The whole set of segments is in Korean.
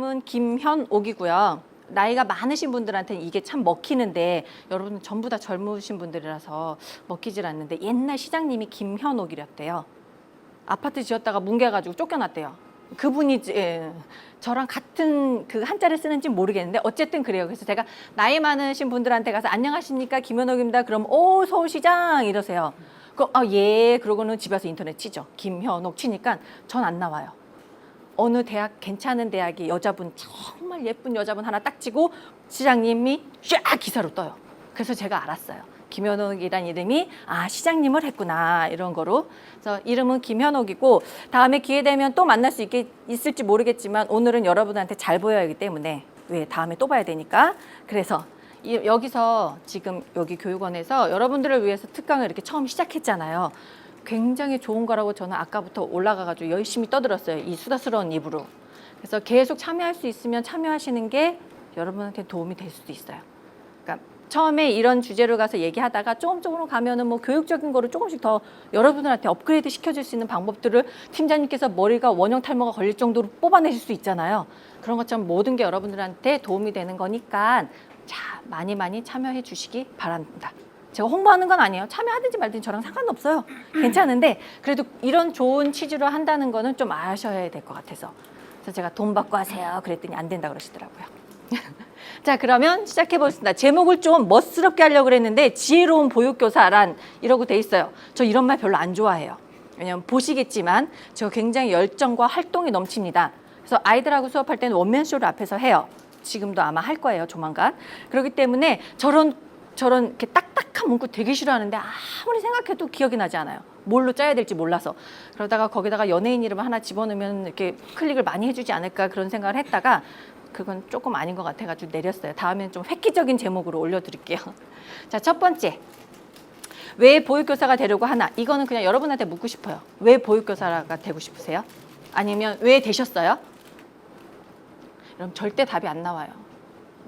이름은 김현옥이고요. 나이가 많으신 분들한테는 이게 참 먹히는데 여러분 전부 다 젊으신 분들이라서 먹히질 않는데 옛날 시장님이 김현옥이랬대요. 아파트 지었다가 뭉개가지고 쫓겨났대요. 그분이 저랑 같은 그 한자를 쓰는지 모르겠는데 어쨌든 그래요. 그래서 제가 나이 많으신 분들한테 가서 안녕하십니까 김현옥입니다. 그럼 오 서울시장 이러세요. 예 그러고는 집에 와서 인터넷 치죠. 김현옥 치니까 전 안 나와요. 어느 대학 괜찮은 대학이 여자분 정말 예쁜 여자분 하나 딱 치고 시장님이 쫙 기사로 떠요. 그래서 제가 알았어요. 김현옥이란 이름이 시장님을 했구나 이런 거로. 그래서 이름은 김현옥이고 다음에 기회 되면 또 만날 수 있을지 모르겠지만 오늘은 여러분한테 잘 보여야 하기 때문에 왜 다음에 또 봐야 되니까 그래서 여기서 지금 여기 교육원에서 여러분들을 위해서 특강을 이렇게 처음 시작했잖아요. 굉장히 좋은 거라고 저는 아까부터 올라가가지고 열심히 떠들었어요. 이 수다스러운 입으로. 그래서 계속 참여할 수 있으면 참여하시는 게 여러분한테 도움이 될 수도 있어요. 그러니까 처음에 이런 주제로 가서 얘기하다가 조금조금 가면은 뭐 교육적인 거를 조금씩 더 여러분들한테 업그레이드 시켜줄 수 있는 방법들을 팀장님께서 머리가 원형 탈모가 걸릴 정도로 뽑아내실 수 있잖아요. 그런 것처럼 모든 게 여러분들한테 도움이 되는 거니까 자, 많이 참여해 주시기 바랍니다. 제가 홍보하는 건 아니에요. 참여하든지 말든지 저랑 상관없어요. 괜찮은데 그래도 이런 좋은 취지로 한다는 거는 좀 아셔야 될 것 같아서. 그래서 제가 돈 받고 하세요. 그랬더니 안 된다 그러시더라고요. 자, 그러면 시작해 보겠습니다. 제목을 좀 멋스럽게 하려고 그랬는데 지혜로운 보육교사란 이러고 돼 있어요. 저 이런 말 별로 안 좋아해요. 왜냐면 보시겠지만 저 굉장히 열정과 활동이 넘칩니다. 그래서 아이들하고 수업할 때는 원맨쇼를 앞에서 해요. 지금도 아마 할 거예요. 조만간. 그렇기 때문에 저런 이렇게 딱딱한 문구 되게 싫어하는데 아무리 생각해도 기억이 나지 않아요. 뭘로 짜야 될지 몰라서. 그러다가 거기다가 연예인 이름 하나 집어넣으면 이렇게 클릭을 많이 해주지 않을까 그런 생각을 했다가 그건 조금 아닌 것 같아가지고 내렸어요. 다음엔 좀 획기적인 제목으로 올려드릴게요. 자, 첫 번째. 왜 보육교사가 되려고 하나? 이거는 그냥 여러분한테 묻고 싶어요. 왜 보육교사가 되고 싶으세요? 아니면 왜 되셨어요? 그럼 절대 답이 안 나와요.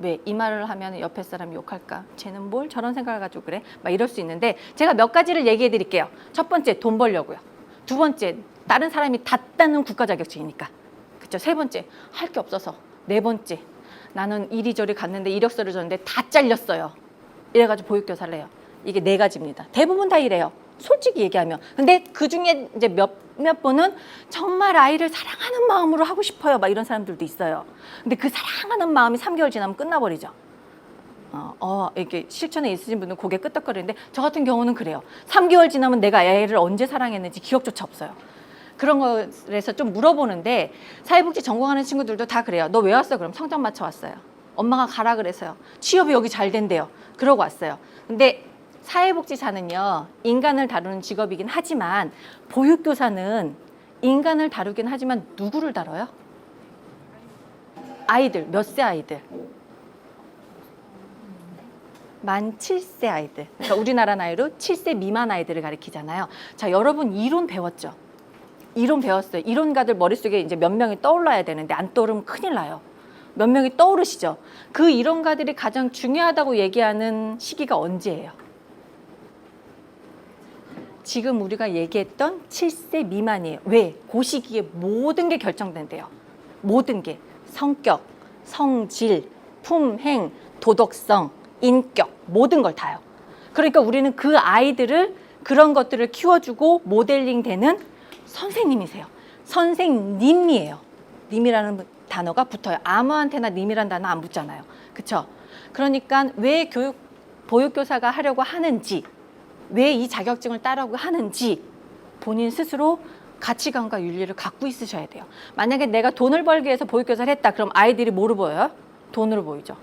왜? 이 말을 하면 옆에 사람이 욕할까? 쟤는 뭘 저런 생각을 가지고 그래? 막 이럴 수 있는데 제가 몇 가지를 얘기해 드릴게요. 첫 번째, 돈 벌려고요. 두 번째, 다른 사람이 다 따는 국가 자격증이니까. 그쵸? 세 번째, 할 게 없어서. 네 번째, 나는 이리저리 갔는데 이력서를 줬는데 다 잘렸어요. 이래가지고 보육교사를 해요. 이게 네 가지입니다. 대부분 다 이래요. 솔직히 얘기하면. 근데 그 중에 이제 몇 분은 정말 아이를 사랑하는 마음으로 하고 싶어요. 막 이런 사람들도 있어요. 근데 그 사랑하는 마음이 3개월 지나면 끝나버리죠. 이렇게 실천에 있으신 분은 고개 끄덕거리는데 저 같은 경우는 그래요. 3개월 지나면 내가 애를 언제 사랑했는지 기억조차 없어요. 그런 거에서 좀 물어보는데 사회복지 전공하는 친구들도 다 그래요. 너 왜 왔어? 그럼 성적 맞춰 왔어요. 엄마가 가라 그래서요. 취업이 여기 잘 된대요. 그러고 왔어요. 근데 사회복지사는요, 인간을 다루는 직업이긴 하지만 보육교사는 인간을 다루긴 하지만 누구를 다뤄요? 아이들, 몇 세 아이들? 만 7세 아이들. 그러니까 우리나라 나이로 7세 미만 아이들을 가리키잖아요. 자, 여러분 이론 배웠죠? 이론 배웠어요. 이론가들 머릿속에 이제 몇 명이 떠올라야 되는데 안 떠오르면 큰일 나요. 몇 명이 떠오르시죠? 그 이론가들이 가장 중요하다고 얘기하는 시기가 언제예요? 지금 우리가 얘기했던 7세 미만이에요. 왜? 그 시기에 모든 게 결정된대요. 모든 게. 성격, 성질, 품행, 도덕성, 인격, 모든 걸 다요. 그러니까 우리는 그 아이들을 그런 것들을 키워주고 모델링 되는 선생님이세요. 선생님이에요. 님이라는 단어가 붙어요. 아무한테나 님이라는 단어 안 붙잖아요. 그쵸? 그러니까 왜 보육교사가 하려고 하는지, 왜 이 자격증을 따라고 하는지 본인 스스로 가치관과 윤리를 갖고 있으셔야 돼요. 만약에 내가 돈을 벌기 위해서 보육교사를 했다. 그럼 아이들이 뭐로 보여요? 돈으로 보이죠.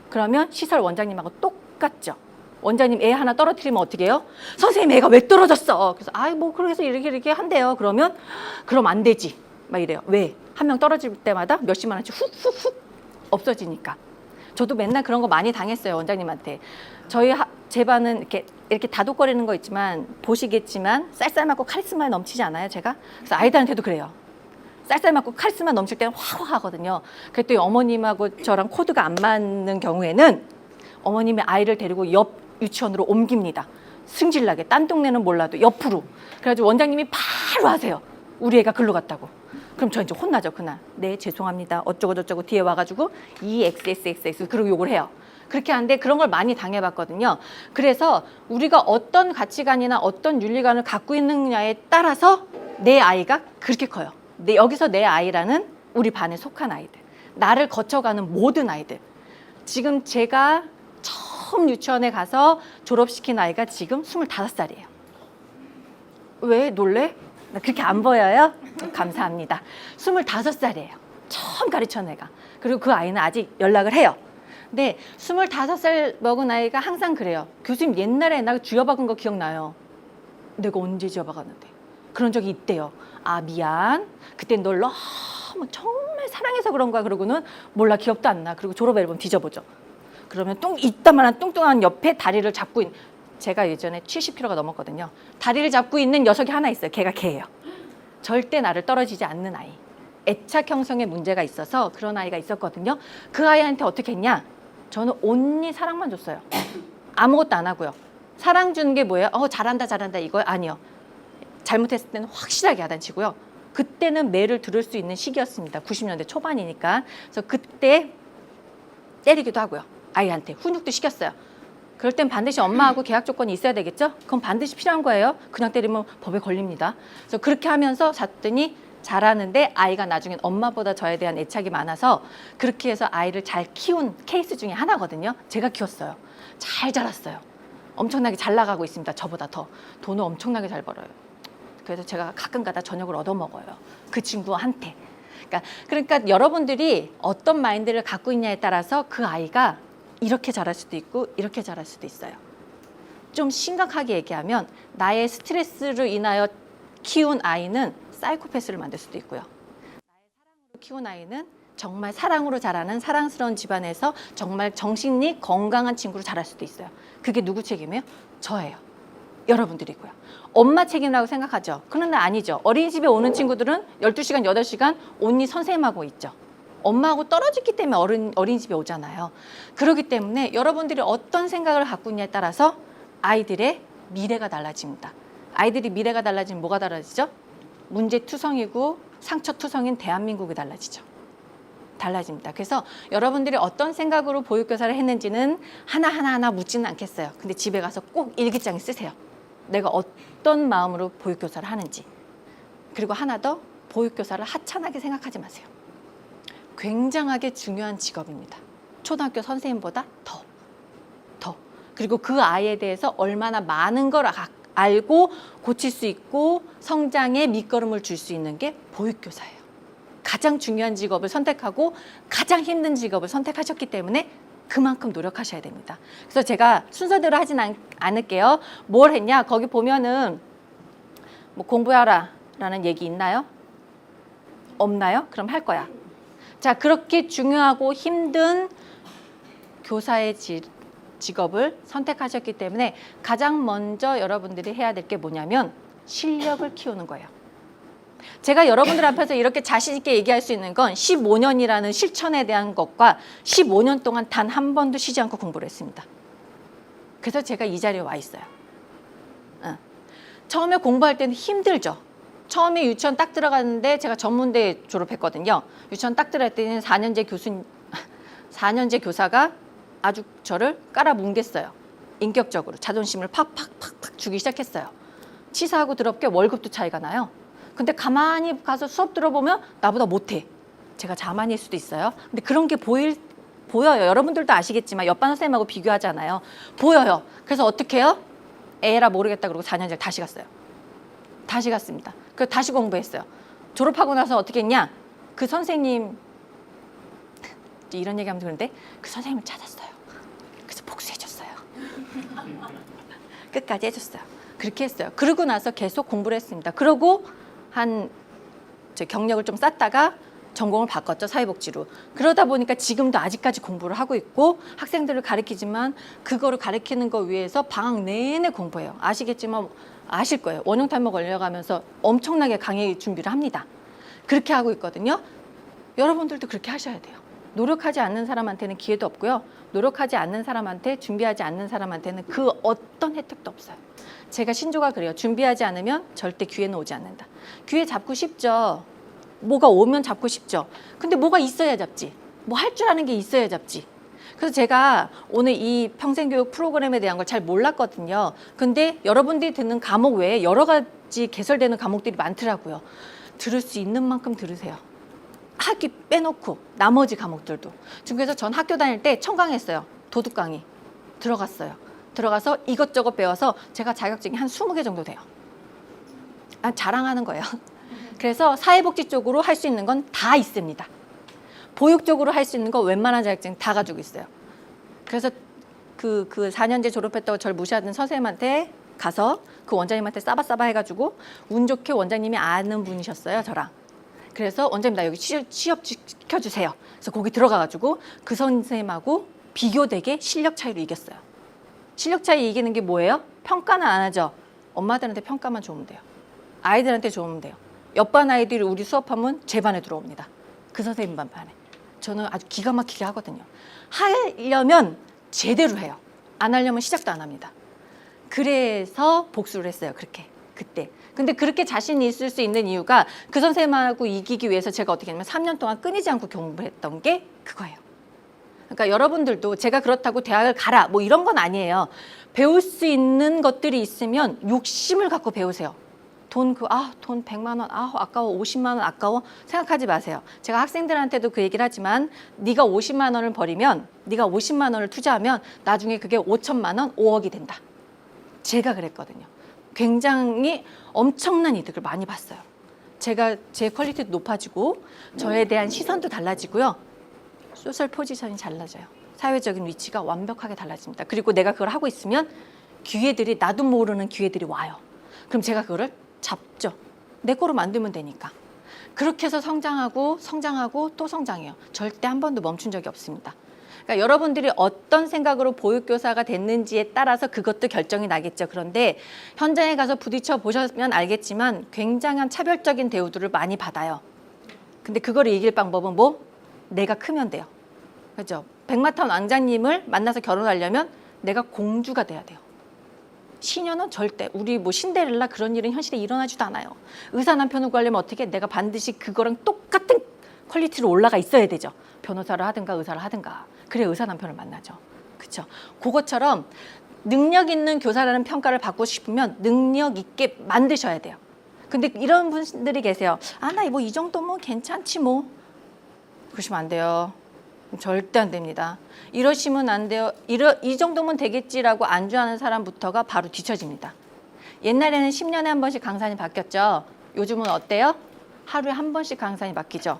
그러면 시설 원장님하고 똑같죠. 원장님 애 하나 떨어뜨리면 어떻게 해요? 선생님 애가 왜 떨어졌어? 그래서 그래서 이렇게 한대요. 그럼 안 되지. 막 이래요. 왜? 한 명 떨어질 때마다 몇십만 원씩 훅훅훅 없어지니까. 저도 맨날 그런 거 많이 당했어요. 원장님한테. 제 반은 이렇게 다독거리는 거 있지만 보시겠지만 쌀쌀맞고 카리스마 넘치지 않아요, 제가? 그래서 아이들한테도 그래요. 쌀쌀맞고 카리스마 넘칠 때는 확 하거든요. 그랬더니 어머님하고 저랑 코드가 안 맞는 경우에는 어머님이 아이를 데리고 옆 유치원으로 옮깁니다. 승질나게. 딴 동네는 몰라도 옆으로. 그래가지고 원장님이 바로 하세요. 우리 애가 글로 갔다고. 그럼 저 이제 혼나죠, 그날. 네, 죄송합니다. 어쩌고저쩌고 뒤에 와가지고 EXXXX 그리고 욕을 해요. 그렇게 하는데 그런 걸 많이 당해봤거든요. 그래서 우리가 어떤 가치관이나 어떤 윤리관을 갖고 있느냐에 따라서 내 아이가 그렇게 커요. 여기서 내 아이라는 우리 반에 속한 아이들. 나를 거쳐가는 모든 아이들. 지금 제가 처음 유치원에 가서 졸업시킨 아이가 지금 25살이에요. 왜 놀래? 나 그렇게 안 보여요? 감사합니다. 25살이에요. 처음 가르쳐온 애가. 그리고 그 아이는 아직 연락을 해요. 근데 25살 먹은 아이가 항상 그래요. 교수님 옛날에 나 쥐어박은 거 기억나요? 내가 언제 쥐어박았는데? 그런 적이 있대요. 아 미안. 그때 널 너무 정말 사랑해서 그런 거야. 그러고는 몰라 기억도 안 나. 그리고 졸업 앨범 뒤져보죠. 그러면 이따만한 뚱뚱한 옆에 다리를 잡고 있는, 제가 예전에 70kg가 넘었거든요. 다리를 잡고 있는 녀석이 하나 있어요. 걔가 걔예요. 절대 나를 떨어지지 않는 아이. 애착 형성에 문제가 있어서 그런 아이가 있었거든요. 그 아이한테 어떻게 했냐? 저는 온리 사랑만 줬어요. 아무것도 안 하고요. 사랑 주는 게 뭐예요? 잘한다 잘한다 이거요? 아니요. 잘못했을 때는 확실하게 야단치고요. 그때는 매를 들을 수 있는 시기였습니다. 90년대 초반이니까. 그래서 그때 때리기도 하고요. 아이한테 훈육도 시켰어요. 그럴 땐 반드시 엄마하고 계약 조건이 있어야 되겠죠? 그건 반드시 필요한 거예요. 그냥 때리면 법에 걸립니다. 그래서 그렇게 하면서 잤더니 잘하는데 아이가 나중엔 엄마보다 저에 대한 애착이 많아서 그렇게 해서 아이를 잘 키운 케이스 중에 하나거든요. 제가 키웠어요. 잘 자랐어요. 엄청나게 잘 나가고 있습니다. 저보다 더. 돈을 엄청나게 잘 벌어요. 그래서 제가 가끔가다 저녁을 얻어먹어요. 그 친구한테. 그러니까 여러분들이 어떤 마인드를 갖고 있냐에 따라서 그 아이가 이렇게 자랄 수도 있고 이렇게 자랄 수도 있어요. 좀 심각하게 얘기하면 나의 스트레스로 인하여 키운 아이는 사이코패스를 만들 수도 있고요. 나의 사랑으로 키운 아이는 정말 사랑으로 자라는 사랑스러운 집안에서 정말 정신이 건강한 친구로 자랄 수도 있어요. 그게 누구 책임이에요? 저예요. 여러분들이고요. 엄마 책임이라고 생각하죠. 그런데 아니죠. 어린이집에 오는 친구들은 12시간, 8시간 온리 선생님하고 있죠. 엄마하고 떨어졌기 때문에 어린이집에 오잖아요. 그렇기 때문에 여러분들이 어떤 생각을 갖고 있냐에 따라서 아이들의 미래가 달라집니다. 아이들이 미래가 달라지면 뭐가 달라지죠? 문제투성이고 상처투성인 대한민국이 달라지죠. 달라집니다. 그래서 여러분들이 어떤 생각으로 보육교사를 했는지는 하나하나 묻지는 않겠어요. 근데 집에 가서 꼭 일기장에 쓰세요. 내가 어떤 마음으로 보육교사를 하는지. 그리고 하나 더, 보육교사를 하찮게 생각하지 마세요. 굉장하게 중요한 직업입니다. 초등학교 선생님보다 더. 그리고 그 아이에 대해서 얼마나 많은 걸 알고 고칠 수 있고 성장에 밑거름을 줄 수 있는 게 보육교사예요. 가장 중요한 직업을 선택하고 가장 힘든 직업을 선택하셨기 때문에 그만큼 노력하셔야 됩니다. 그래서 제가 순서대로 하진 않을게요. 뭘 했냐? 거기 보면은 뭐 공부하라 라는 얘기 있나요? 없나요? 그럼 할 거야. 자, 그렇게 중요하고 힘든 교사의 직업을 선택하셨기 때문에 가장 먼저 여러분들이 해야 될 게 뭐냐면 실력을 키우는 거예요. 제가 여러분들 앞에서 이렇게 자신 있게 얘기할 수 있는 건 15년이라는 실천에 대한 것과 15년 동안 단 한 번도 쉬지 않고 공부를 했습니다. 그래서 제가 이 자리에 와 있어요. 처음에 공부할 때는 힘들죠. 처음에 유치원 딱 들어갔는데 제가 전문대 졸업했거든요. 유치원 딱 들어갈 때는 4년제 교사가 아주 저를 깔아뭉갰어요. 인격적으로 자존심을 팍팍팍팍 주기 시작했어요. 치사하고 더럽게 월급도 차이가 나요. 근데 가만히 가서 수업 들어보면 나보다 못해. 제가 자만일 수도 있어요. 근데 그런 게 보여요. 여러분들도 아시겠지만 옆반 선생님하고 비교하잖아요. 보여요. 그래서 어떻게 해요? 에라 모르겠다 그러고 4년제 다시 갔어요. 다시 갔습니다. 그래서 다시 공부했어요. 졸업하고 나서 어떻게 했냐? 그 선생님, 이런 얘기하면 그런데 그 선생님을 찾았어요. 그래서 복수해줬어요. 끝까지 해줬어요. 그렇게 했어요. 그러고 나서 계속 공부를 했습니다. 그러고 경력을 좀 쌓다가 전공을 바꿨죠. 사회복지로. 그러다 보니까 지금도 아직까지 공부를 하고 있고 학생들을 가르치지만 그거를 가르치는 거 위해서 방학 내내 공부해요. 아시겠지만 아실 거예요. 원형 탈모 걸려가면서 엄청나게 강의 준비를 합니다. 그렇게 하고 있거든요. 여러분들도 그렇게 하셔야 돼요. 노력하지 않는 사람한테는 기회도 없고요. 노력하지 않는 사람한테, 준비하지 않는 사람한테는 그 어떤 혜택도 없어요. 제가 신조가 그래요. 준비하지 않으면 절대 기회는 오지 않는다. 기회 잡고 싶죠. 뭐가 오면 잡고 싶죠. 근데 뭐가 있어야 잡지. 뭐 할 줄 아는 게 있어야 잡지. 그래서 제가 오늘 이 평생교육 프로그램에 대한 걸 잘 몰랐거든요. 근데 여러분들이 듣는 과목 외에 여러 가지 개설되는 과목들이 많더라고요. 들을 수 있는 만큼 들으세요. 학위 빼놓고 나머지 과목들도. 그래서 전 학교 다닐 때 청강했어요. 도둑 강의 들어갔어요. 들어가서 이것저것 배워서 제가 자격증이 한 20개 정도 돼요. 자랑하는 거예요. 그래서 사회복지 쪽으로 할 수 있는 건 다 있습니다. 보육 쪽으로 할 수 있는 거 웬만한 자격증 다 가지고 있어요. 그래서 그 4년제 졸업했다고 저를 무시하던 선생님한테 가서 그 원장님한테 싸바싸바 해가지고 운 좋게 원장님이 아는 분이셨어요, 저랑. 그래서 원장님 나 여기 취업 시켜주세요. 그래서 거기 들어가가지고 그 선생님하고 비교되게 실력 차이로 이겼어요. 실력 차이 이기는 게 뭐예요? 평가는 안 하죠. 엄마들한테 평가만 좋으면 돼요. 아이들한테 좋으면 돼요. 옆반 아이들이 우리 수업하면 제 반에 들어옵니다. 그 선생님 반에. 저는 아주 기가 막히게 하거든요. 하려면 제대로 해요. 안 하려면 시작도 안 합니다. 그래서 복수를 했어요. 그렇게 그때. 근데 그렇게 자신이 있을 수 있는 이유가 그 선생님하고 이기기 위해서 제가 어떻게 했냐면 3년 동안 끊이지 않고 공부했던 게 그거예요. 그러니까 여러분들도 제가 그렇다고 대학을 가라 뭐 이런 건 아니에요. 배울 수 있는 것들이 있으면 욕심을 갖고 배우세요. 돈 100만 원, 아까워, 50만 원 아까워 생각하지 마세요. 제가 학생들한테도 그 얘기를 하지만 네가 50만 원을 버리면, 네가 50만 원을 투자하면 나중에 그게 5천만 원, 5억이 된다. 제가 그랬거든요. 굉장히 엄청난 이득을 많이 봤어요. 제가 제 퀄리티도 높아지고 저에 대한 시선도 달라지고요. 소셜 포지션이 달라져요. 사회적인 위치가 완벽하게 달라집니다. 그리고 내가 그걸 하고 있으면 기회들이, 나도 모르는 기회들이 와요. 그럼 제가 그거를 잡죠. 내 거로 만들면 되니까. 그렇게 해서 성장하고 또 성장해요. 절대 한 번도 멈춘 적이 없습니다. 그러니까 여러분들이 어떤 생각으로 보육교사가 됐는지에 따라서 그것도 결정이 나겠죠. 그런데 현장에 가서 부딪혀 보셨으면 알겠지만 굉장한 차별적인 대우들을 많이 받아요. 근데 그거를 이길 방법은 뭐? 내가 크면 돼요. 그렇죠? 백마탄 왕자님을 만나서 결혼하려면 내가 공주가 돼야 돼요. 시녀는 절대, 우리 뭐 신데렐라 그런 일은 현실에 일어나지도 않아요. 의사 남편을 구하려면 어떻게? 내가 반드시 그거랑 똑같은 퀄리티로 올라가 있어야 되죠. 변호사를 하든가 의사를 하든가. 그래 의사 남편을 만나죠. 그렇죠? 그것처럼 능력 있는 교사라는 평가를 받고 싶으면 능력 있게 만드셔야 돼요. 근데 이런 분들이 계세요. 나 뭐 이 정도면 괜찮지 뭐. 그러시면 안 돼요. 절대 안 됩니다. 이러시면 안 돼요. 이 정도면 되겠지라고 안주하는 사람부터가 바로 뒤처집니다. 옛날에는 10년에 한 번씩 강산이 바뀌었죠. 요즘은 어때요? 하루에 한 번씩 강산이 바뀌죠.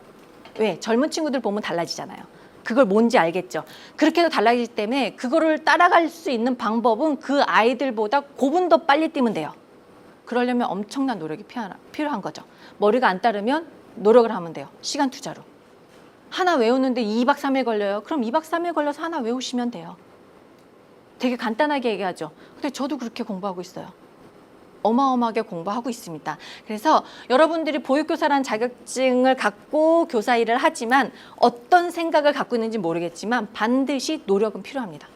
왜? 젊은 친구들 보면 달라지잖아요. 그걸 뭔지 알겠죠. 그렇게 해서 달라지기 때문에 그거를 따라갈 수 있는 방법은 그 아이들보다 5분 더 빨리 뛰면 돼요. 그러려면 엄청난 노력이 필요한 거죠. 머리가 안 따르면 노력을 하면 돼요. 시간 투자로. 하나 외우는데 2박 3일 걸려요. 그럼 2박 3일 걸려서 하나 외우시면 돼요. 되게 간단하게 얘기하죠. 근데 저도 그렇게 공부하고 있어요. 어마어마하게 공부하고 있습니다. 그래서 여러분들이 보육교사라는 자격증을 갖고 교사 일을 하지만 어떤 생각을 갖고 있는지 모르겠지만 반드시 노력은 필요합니다.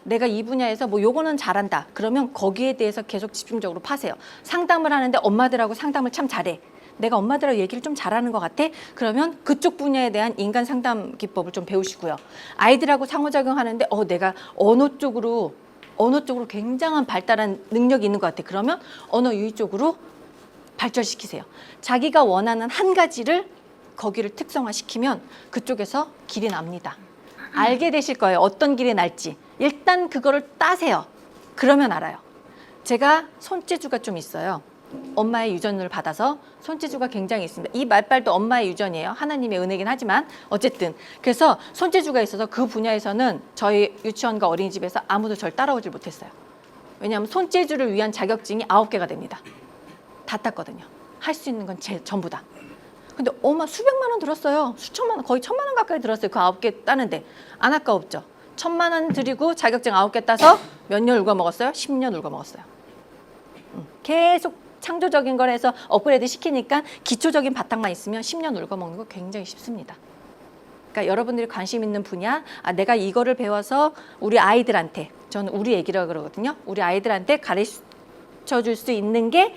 내가 이 분야에서 뭐 요거는 잘한다. 그러면 거기에 대해서 계속 집중적으로 파세요. 상담을 하는데 엄마들하고 상담을 참 잘해. 내가 엄마들하고 얘기를 좀 잘하는 것 같아? 그러면 그쪽 분야에 대한 인간 상담 기법을 좀 배우시고요. 아이들하고 상호작용하는데 내가 언어 쪽으로 굉장한 발달한 능력이 있는 것 같아. 그러면 언어 유희 쪽으로 발전시키세요. 자기가 원하는 한 가지를 거기를 특성화시키면 그쪽에서 길이 납니다. 알게 되실 거예요. 어떤 길이 날지. 일단 그거를 따세요. 그러면 알아요. 제가 손재주가 좀 있어요. 엄마의 유전을 받아서 손재주가 굉장히 있습니다. 이 말빨도 엄마의 유전이에요. 하나님의 은혜긴 하지만 어쨌든 그래서 손재주가 있어서 그 분야에서는 저희 유치원과 어린이집에서 아무도 절 따라오질 못했어요. 왜냐하면 손재주를 위한 자격증이 9개가 됩니다. 다 땄거든요. 할 수 있는 건 전부 다. 근데 엄마 수백만 원 들었어요. 수천만 원, 거의 1,000만 원 가까이 들었어요. 그 9개 따는데 안 아까웠죠. 1,000만 원 드리고 자격증 9개 따서 몇 년 울고 먹었어요? 10년 울고 먹었어요. 계속 창조적인 걸 해서 업그레이드 시키니까 기초적인 바탕만 있으면 10년 울고 먹는 거 굉장히 쉽습니다. 그러니까 여러분들이 관심 있는 분야, 내가 이거를 배워서 우리 아이들한테, 저는 우리 애기라고 그러거든요. 우리 아이들한테 가르쳐 줄 수 있는 게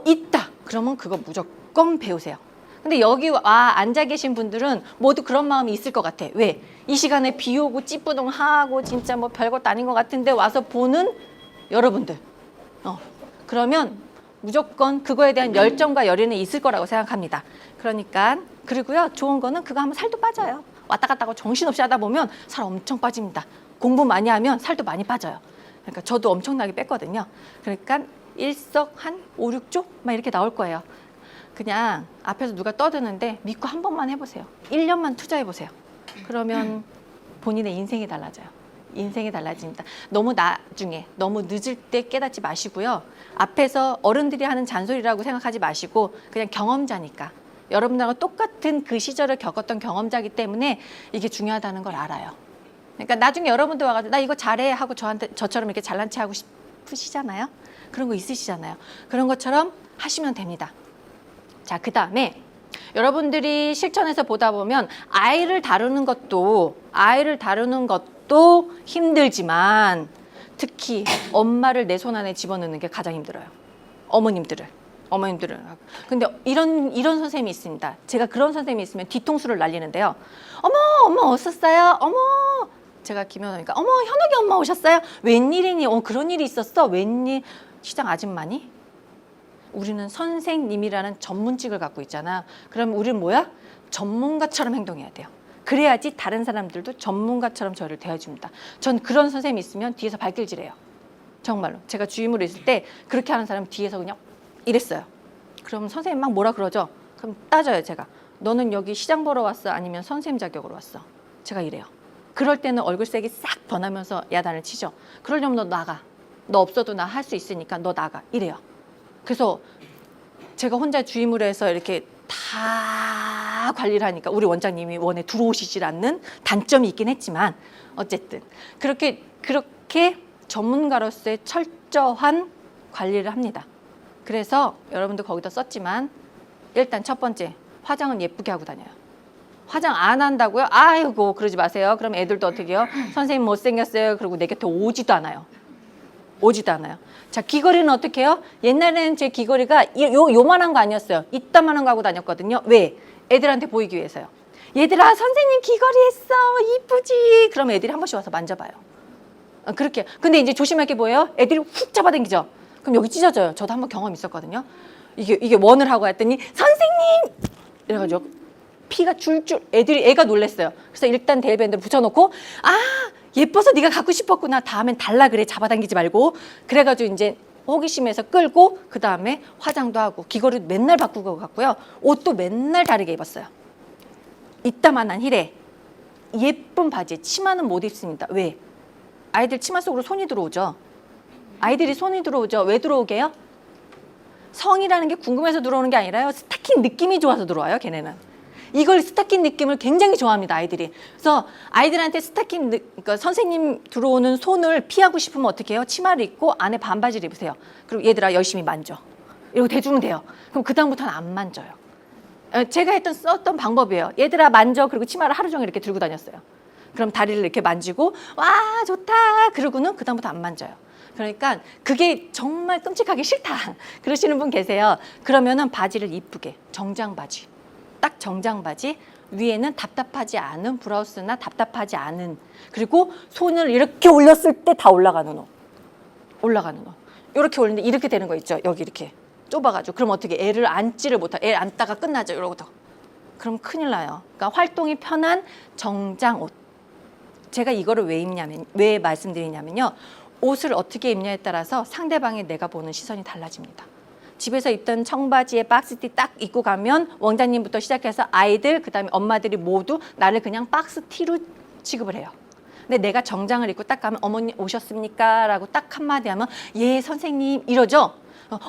있다. 그러면 그거 무조건 배우세요. 근데 여기 와 앉아 계신 분들은 모두 그런 마음이 있을 것 같아. 왜? 이 시간에 비 오고 찌뿌둥하고 진짜 뭐 별것도 아닌 것 같은데 와서 보는 여러분들. 그러면 무조건 그거에 대한 열정과 열의는 있을 거라고 생각합니다. 그러니까 그리고요, 좋은 거는 그거 하면 살도 빠져요. 왔다 갔다 하고 정신없이 하다 보면 살 엄청 빠집니다. 공부 많이 하면 살도 많이 빠져요. 그러니까 저도 엄청나게 뺐거든요. 그러니까 일석 한 5, 6조 막 이렇게 나올 거예요. 그냥 앞에서 누가 떠드는데 믿고 한 번만 해보세요. 1년만 투자해보세요. 그러면 본인의 인생이 달라져요. 인생이 달라집니다. 너무 나중에, 너무 늦을 때 깨닫지 마시고요. 앞에서 어른들이 하는 잔소리라고 생각하지 마시고 그냥 경험자니까. 여러분들하고 똑같은 그 시절을 겪었던 경험자이기 때문에 이게 중요하다는 걸 알아요. 그러니까 나중에 여러분들 와가지고 나 이거 잘해 하고 저처럼 이렇게 잘난 체 하고 싶으시잖아요. 그런 거 있으시잖아요. 그런 것처럼 하시면 됩니다. 자, 그 다음에 여러분들이 실천해서 보다 보면 아이를 다루는 것도 힘들지만 특히 엄마를 내 손 안에 집어넣는 게 가장 힘들어요. 어머님들은. 근데 이런 선생님이 있습니다. 제가 그런 선생님이 있으면 뒤통수를 날리는데요. 어머 오셨어요? 어머, 제가 김현호니까 어머 현옥이 엄마 오셨어요? 웬일이니? 그런 일이 있었어? 웬일? 시장 아줌마니? 우리는 선생님이라는 전문직을 갖고 있잖아. 그럼 우리는 뭐야? 전문가처럼 행동해야 돼요. 그래야지 다른 사람들도 전문가처럼 저를 대해줍니다. 전 그런 선생님이 있으면 뒤에서 발길질해요. 정말로. 제가 주임으로 있을 때 그렇게 하는 사람 뒤에서 그냥 이랬어요. 그럼 선생님 막 뭐라 그러죠? 그럼 따져요, 제가. 너는 여기 시장 보러 왔어? 아니면 선생님 자격으로 왔어? 제가 이래요. 그럴 때는 얼굴색이 싹 변하면서 야단을 치죠. 그러려면 너 나가. 너 없어도 나 할 수 있으니까 너 나가. 이래요. 그래서 제가 혼자 주임으로 해서 이렇게 다 관리를 하니까 우리 원장님이 원에 들어오시질 않는 단점이 있긴 했지만 어쨌든 그렇게 전문가로서의 철저한 관리를 합니다. 그래서 여러분들 거기다 썼지만 일단 첫 번째, 화장은 예쁘게 하고 다녀요. 화장 안 한다고요? 아이고 그러지 마세요. 그럼 애들도 어떻게 해요? 선생님 못생겼어요. 그리고 내 곁에 오지도 않아요. 자, 귀걸이는 어떻게 해요? 옛날에는 제 귀걸이가 요만한 거 아니었어요. 이따만한 거 하고 다녔거든요. 왜? 애들한테 보이기 위해서요. 얘들아 선생님 귀걸이 했어. 이쁘지? 그럼 애들이 한 번씩 와서 만져봐요. 그렇게. 근데 이제 조심할 게 뭐예요? 애들이 훅 잡아당기죠. 그럼 여기 찢어져요. 저도 한번 경험 있었거든요. 이게 원을 하고 했더니 선생님! 이래가지고 피가 줄줄 애가 놀랬어요. 그래서 일단 데일밴드를 붙여놓고 예뻐서 네가 갖고 싶었구나. 다음엔 달라 그래. 잡아당기지 말고. 그래가지고 이제 호기심에서 끌고 그 다음에 화장도 하고 귀걸이도 맨날 바꾸고 갔고요. 옷도 맨날 다르게 입었어요. 이따만한 힐에 예쁜 바지에 치마는 못 입습니다. 왜? 아이들 치마 속으로 손이 들어오죠. 왜 들어오게요? 성이라는 게 궁금해서 들어오는 게 아니라요. 스타킹 느낌이 좋아서 들어와요. 걔네는. 이걸 스타킹 느낌을 굉장히 좋아합니다. 아이들이. 그래서 아이들한테 그러니까 선생님 들어오는 손을 피하고 싶으면 어떻게 해요? 치마를 입고 안에 반바지를 입으세요. 그리고 얘들아 열심히 만져. 이러고 대주면 돼요. 그럼 그다음부터는 안 만져요. 제가 썼던 방법이에요. 얘들아 만져. 그리고 치마를 하루 종일 이렇게 들고 다녔어요. 그럼 다리를 이렇게 만지고 와 좋다. 그러고는 그다음부터 안 만져요. 그러니까 그게 정말 끔찍하게 싫다. 그러시는 분 계세요. 그러면은 바지를 이쁘게 정장 바지. 딱 정장 바지, 위에는 답답하지 않은 브라우스나 답답하지 않은, 그리고 손을 이렇게 올렸을 때 다 올라가는 옷. 이렇게 올리는데 이렇게 되는 거 있죠. 여기 이렇게 좁아가지고. 그럼 어떻게 애를 안지를 못하고 애 안다가 끝나죠. 이러고 더. 그럼 큰일 나요. 그러니까 활동이 편한 정장 옷. 제가 이거를 왜 말씀드리냐면요. 옷을 어떻게 입냐에 따라서 상대방의 내가 보는 시선이 달라집니다. 집에서 입던 청바지에 박스티 딱 입고 가면 원장님부터 시작해서 아이들 그다음에 엄마들이 모두 나를 그냥 박스티로 취급을 해요. 근데 내가 정장을 입고 딱 가면 어머님 오셨습니까? 라고 딱 한마디 하면 예 선생님 이러죠.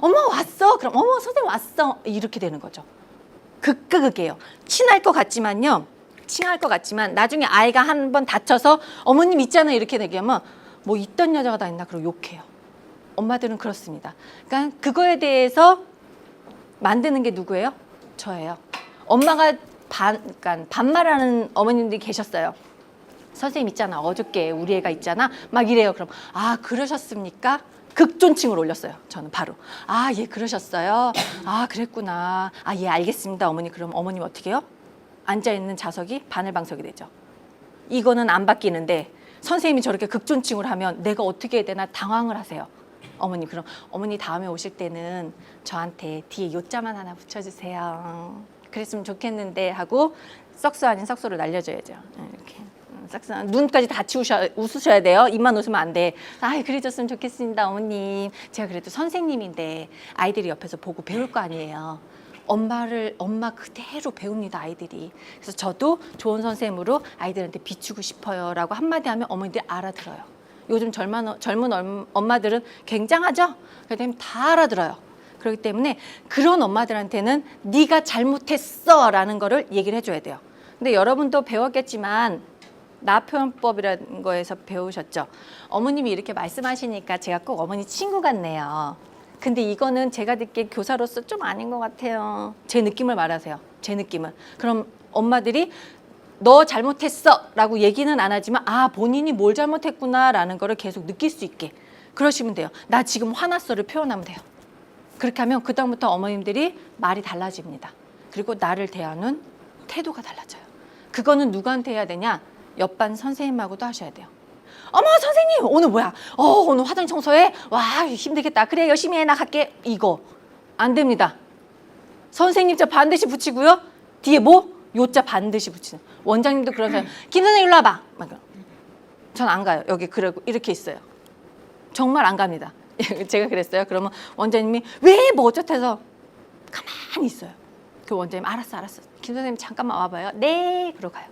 어머 왔어? 그럼 어머 선생님 왔어? 이렇게 되는 거죠. 극이에요. 친할 것 같지만 나중에 아이가 한 번 다쳐서 어머님 있잖아요 이렇게 얘기하면 뭐 있던 여자가 다 있나 그러고 욕해요. 엄마들은 그렇습니다. 그러니까 그거에 대해서 만드는 게 누구예요? 저예요. 엄마가 그러니까 반말하는 어머님들이 계셨어요. 선생님 있잖아. 어저께 우리 애가 있잖아. 막 이래요. 그럼 그러셨습니까? 극존칭을 올렸어요. 저는 바로. 아, 예, 그러셨어요? 아, 그랬구나. 아, 예, 알겠습니다, 어머니. 그럼 어머님 어떻게 해요? 앉아있는 좌석이 바늘방석이 되죠. 이거는 안 바뀌는데 선생님이 저렇게 극존칭을 하면 내가 어떻게 해야 되나 당황을 하세요. 어머니, 그럼 어머니 다음에 오실 때는 저한테 뒤에 요자만 하나 붙여주세요. 그랬으면 좋겠는데 하고 썩소 아닌 썩소를 날려줘야죠. 이렇게 썩소 눈까지 다 웃으셔야 돼요. 입만 웃으면 안 돼. 아, 그래줬으면 좋겠습니다, 어머님. 제가 그래도 선생님인데 아이들이 옆에서 보고 배울 거 아니에요. 엄마 그대로 배웁니다, 아이들이. 그래서 저도 좋은 선생님으로 아이들한테 비추고 싶어요라고 한마디 하면 어머니들이 알아들어요. 요즘 젊은 엄마들은 굉장하죠? 그렇기 다 알아들어요. 그렇기 때문에 그런 엄마들한테는 네가 잘못했어 라는 거를 얘기를 해줘야 돼요. 근데 여러분도 배웠겠지만 나표현법이라는 거에서 배우셨죠? 어머님이 이렇게 말씀하시니까 제가 꼭 어머니 친구 같네요. 근데 이거는 제가 듣기에 교사로서 좀 아닌 것 같아요. 제 느낌을 말하세요. 제 느낌을. 그럼 엄마들이 너 잘못했어 라고 얘기는 안 하지만 아, 본인이 뭘 잘못했구나 라는 거를 계속 느낄 수 있게 그러시면 돼요. 나 지금 화났어를 표현하면 돼요. 그렇게 하면 그다음부터 어머님들이 말이 달라집니다. 그리고 나를 대하는 태도가 달라져요. 그거는 누구한테 해야 되냐? 옆반 선생님하고도 하셔야 돼요. 어머, 선생님 오늘 뭐야? 오늘 화장 청소해? 와, 힘들겠다. 그래, 열심히 해, 나 갈게. 이거 안 됩니다. 선생님 자 반드시 붙이고요. 뒤에 뭐? 요자 반드시 붙이는. 원장님도 그러세요. 김 선생님 일로 와봐. 전 안 가요. 여기 그러고 이렇게 있어요. 정말 안 갑니다. 제가 그랬어요. 그러면 원장님이 왜 뭐 어쩌해서 가만히 있어요. 그 원장님 알았어. 김 선생님 잠깐만 와봐요. 네, 그러고 가요.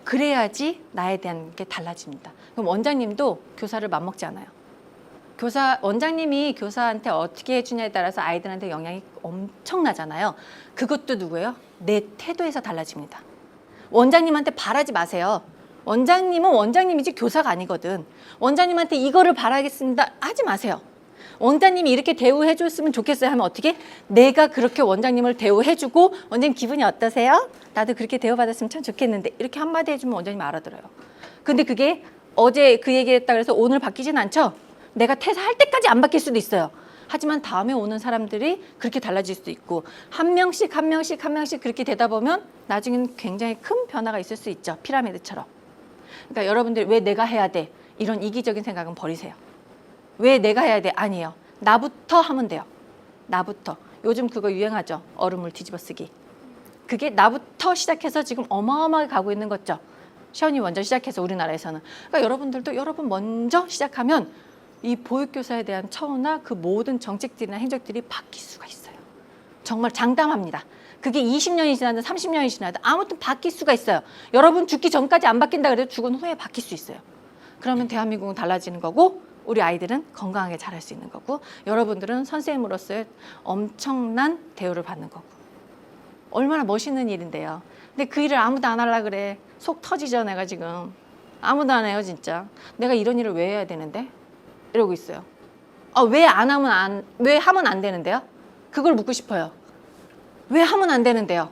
그래야지 나에 대한 게 달라집니다. 그럼 원장님도 교사를 맘먹지 않아요. 원장님이 교사한테 어떻게 해주냐에 따라서 아이들한테 영향이 엄청나잖아요. 그것도 누구예요? 내 태도에서 달라집니다. 원장님한테 바라지 마세요. 원장님은 원장님이지 교사가 아니거든. 원장님한테 이거를 바라겠습니다 하지 마세요. 원장님이 이렇게 대우해 줬으면 좋겠어요 하면 어떻게? 내가 그렇게 원장님을 대우해주고 원장님 기분이 어떠세요? 나도 그렇게 대우받았으면 참 좋겠는데 이렇게 한마디 해주면 원장님 알아들어요. 근데 그게 어제 그 얘기했다 그래서 오늘 바뀌진 않죠? 내가 퇴사할 때까지 안 바뀔 수도 있어요. 하지만 다음에 오는 사람들이 그렇게 달라질 수도 있고 한 명씩 그렇게 되다 보면 나중에는 굉장히 큰 변화가 있을 수 있죠. 피라미드처럼. 그러니까 여러분들 왜 내가 해야 돼? 이런 이기적인 생각은 버리세요. 왜 내가 해야 돼? 아니에요. 나부터 하면 돼요. 나부터. 요즘 그거 유행하죠. 얼음물 뒤집어 쓰기. 그게 나부터 시작해서 지금 어마어마하게 가고 있는 거죠. 시연이 먼저 시작해서 우리나라에서는. 그러니까 여러분들도 여러분 먼저 시작하면 이 보육교사에 대한 처우나 그 모든 정책들이나 행정들이 바뀔 수가 있어요. 정말 장담합니다. 그게 20년이 지나든 30년이 지나든 아무튼 바뀔 수가 있어요. 여러분 죽기 전까지 안 바뀐다 그래도 죽은 후에 바뀔 수 있어요. 그러면 대한민국은 달라지는 거고 우리 아이들은 건강하게 자랄 수 있는 거고 여러분들은 선생님으로서의 엄청난 대우를 받는 거고 얼마나 멋있는 일인데요. 근데 그 일을 아무도 안 하려고 그래. 속 터지죠 내가 지금. 아무도 안 해요 진짜. 내가 이런 일을 왜 해야 되는데? 이러고 있어요. 왜 하면 안 되는데요? 그걸 묻고 싶어요. 왜 하면 안 되는데요?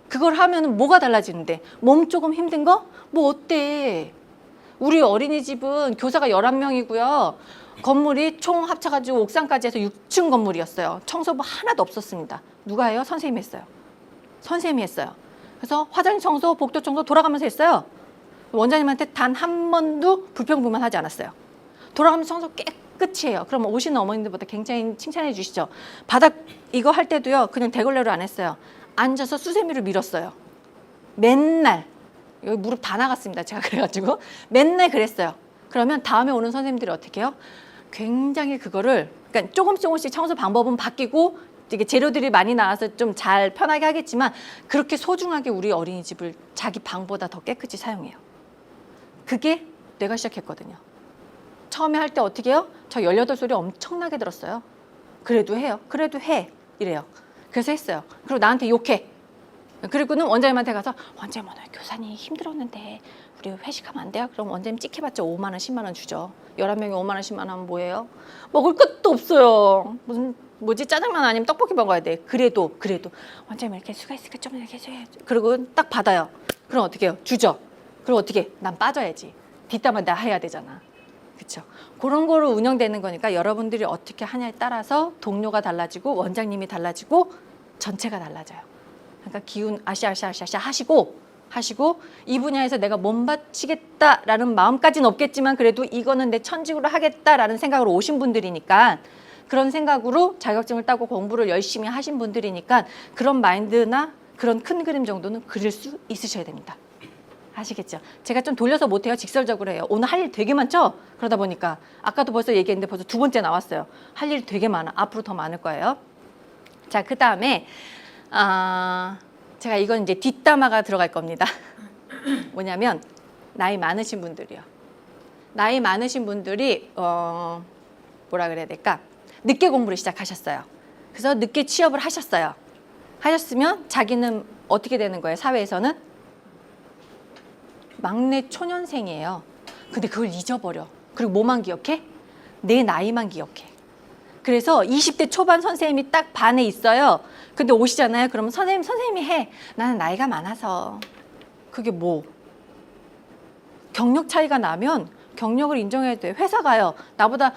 그걸 하면 뭐가 달라지는데? 몸 조금 힘든 거? 뭐 어때? 우리 어린이집은 교사가 11명이고요. 건물이 총 합쳐가지고 옥상까지 해서 6층 건물이었어요. 청소부 하나도 없었습니다. 누가 해요? 선생님이 했어요. 선생님이 했어요. 그래서 화장 청소, 복도 청소 돌아가면서 했어요. 원장님한테 단 한 번도 불평불만하지 않았어요. 돌아가면서 청소 깨끗이 해요. 그럼 오시는 어머님들보다 굉장히 칭찬해 주시죠. 바닥 이거 할 때도요. 그냥 대걸레로 안 했어요. 앉아서 수세미로 밀었어요. 맨날. 여기 무릎 다 나갔습니다. 제가 그래가지고 맨날 그랬어요. 그러면 다음에 오는 선생님들이 어떻게 해요? 굉장히 그거를 그러니까 조금씩 청소 방법은 바뀌고 이게 재료들이 많이 나와서 좀 잘 편하게 하겠지만 그렇게 소중하게 우리 어린이집을 자기 방보다 더 깨끗이 사용해요. 그게 내가 시작했거든요. 처음에 할 때 어떻게 해요? 저 18소리 엄청나게 들었어요. 그래도 해요. 그래도 해. 이래요. 그래서 했어요. 그리고 나한테 욕해. 그리고는 원장님한테 가서 원장님 오늘 교사님 힘들었는데 우리 회식하면 안 돼요? 그럼 원장님 찍혀봤자 5만 원, 10만 원 주죠. 11명이 5만 원, 10만 원 하면 뭐예요? 먹을 것도 없어요. 뭐지 짜장면 아니면 떡볶이 먹어야 돼. 그래도 원장님 이렇게 수고했으니까 좀 이렇게 해줘야지. 그리고 딱 받아요. 그럼 어떻게 해요? 주죠. 그럼 어떻게 해? 난 빠져야지. 뒷담화 나 해야 되잖아. 그렇죠. 그런 거로 운영되는 거니까 여러분들이 어떻게 하냐에 따라서 동료가 달라지고 원장님이 달라지고 전체가 달라져요. 그러니까 기운 아시아시아시아 하시고 이 분야에서 내가 몸바치겠다라는 마음까지는 없겠지만 그래도 이거는 내 천직으로 하겠다라는 생각으로 오신 분들이니까 그런 생각으로 자격증을 따고 공부를 열심히 하신 분들이니까 그런 마인드나 그런 큰 그림 정도는 그릴 수 있으셔야 됩니다. 아시겠죠? 제가 좀 돌려서 못해요. 직설적으로 해요. 오늘 할 일 되게 많죠? 그러다 보니까 아까도 벌써 얘기했는데 벌써 2번째 나왔어요. 할 일 되게 많아. 앞으로 더 많을 거예요. 자, 그 다음에 제가 이건 이제 뒷담화가 들어갈 겁니다. 뭐냐면 나이 많으신 분들이요. 나이 많으신 분들이 뭐라 그래야 될까? 늦게 공부를 시작하셨어요. 그래서 늦게 취업을 하셨어요. 하셨으면 자기는 어떻게 되는 거예요? 사회에서는 막내 초년생이에요. 근데 그걸 잊어버려. 그리고 뭐만 기억해? 내 나이만 기억해. 그래서 20대 초반 선생님이 딱 반에 있어요. 근데 오시잖아요. 그러면 선생님이 해. 나는 나이가 많아서. 그게 뭐? 경력 차이가 나면 경력을 인정해야 돼. 회사 가요. 나보다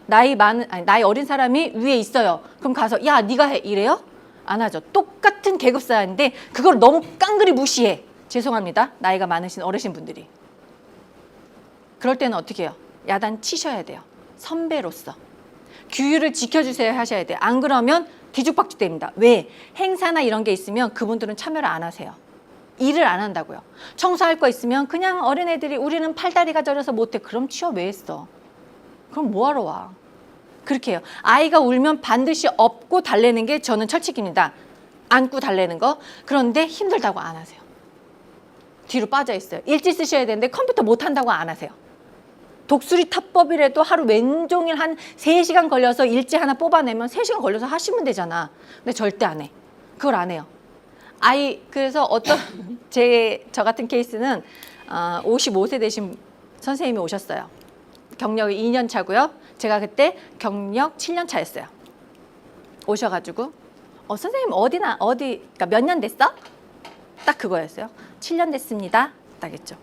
나이 어린 사람이 위에 있어요. 그럼 가서 야, 네가 해. 이래요? 안 하죠. 똑같은 계급사인데 그걸 너무 깡그리 무시해. 죄송합니다. 나이가 많으신 어르신 분들이. 그럴 때는 어떻게 해요? 야단 치셔야 돼요. 선배로서. 규율을 지켜주세요 하셔야 돼요. 안 그러면 뒤죽박죽 됩니다. 왜? 행사나 이런 게 있으면 그분들은 참여를 안 하세요. 일을 안 한다고요. 청소할 거 있으면 그냥 어린애들이 우리는 팔다리가 저려서 못해. 그럼 취업 왜 했어? 그럼 뭐하러 와? 그렇게 해요. 아이가 울면 반드시 업고 달래는 게 저는 철칙입니다. 안고 달래는 거. 그런데 힘들다고 안 하세요. 뒤로 빠져 있어요. 일지 쓰셔야 되는데 컴퓨터 못 한다고 안 하세요. 독수리 타법이라도 하루 웬종일 한 3시간 걸려서 일지 하나 뽑아내면 3시간 걸려서 하시면 되잖아. 근데 절대 안 해. 그걸 안 해요. 그래서 저 같은 케이스는 55세 되신 선생님이 오셨어요. 경력이 2년 차고요. 제가 그때 경력 7년 차였어요. 오셔가지고 선생님 그러니까 몇 년 됐어? 딱 그거였어요. 7년 됐습니다. 딱 했죠.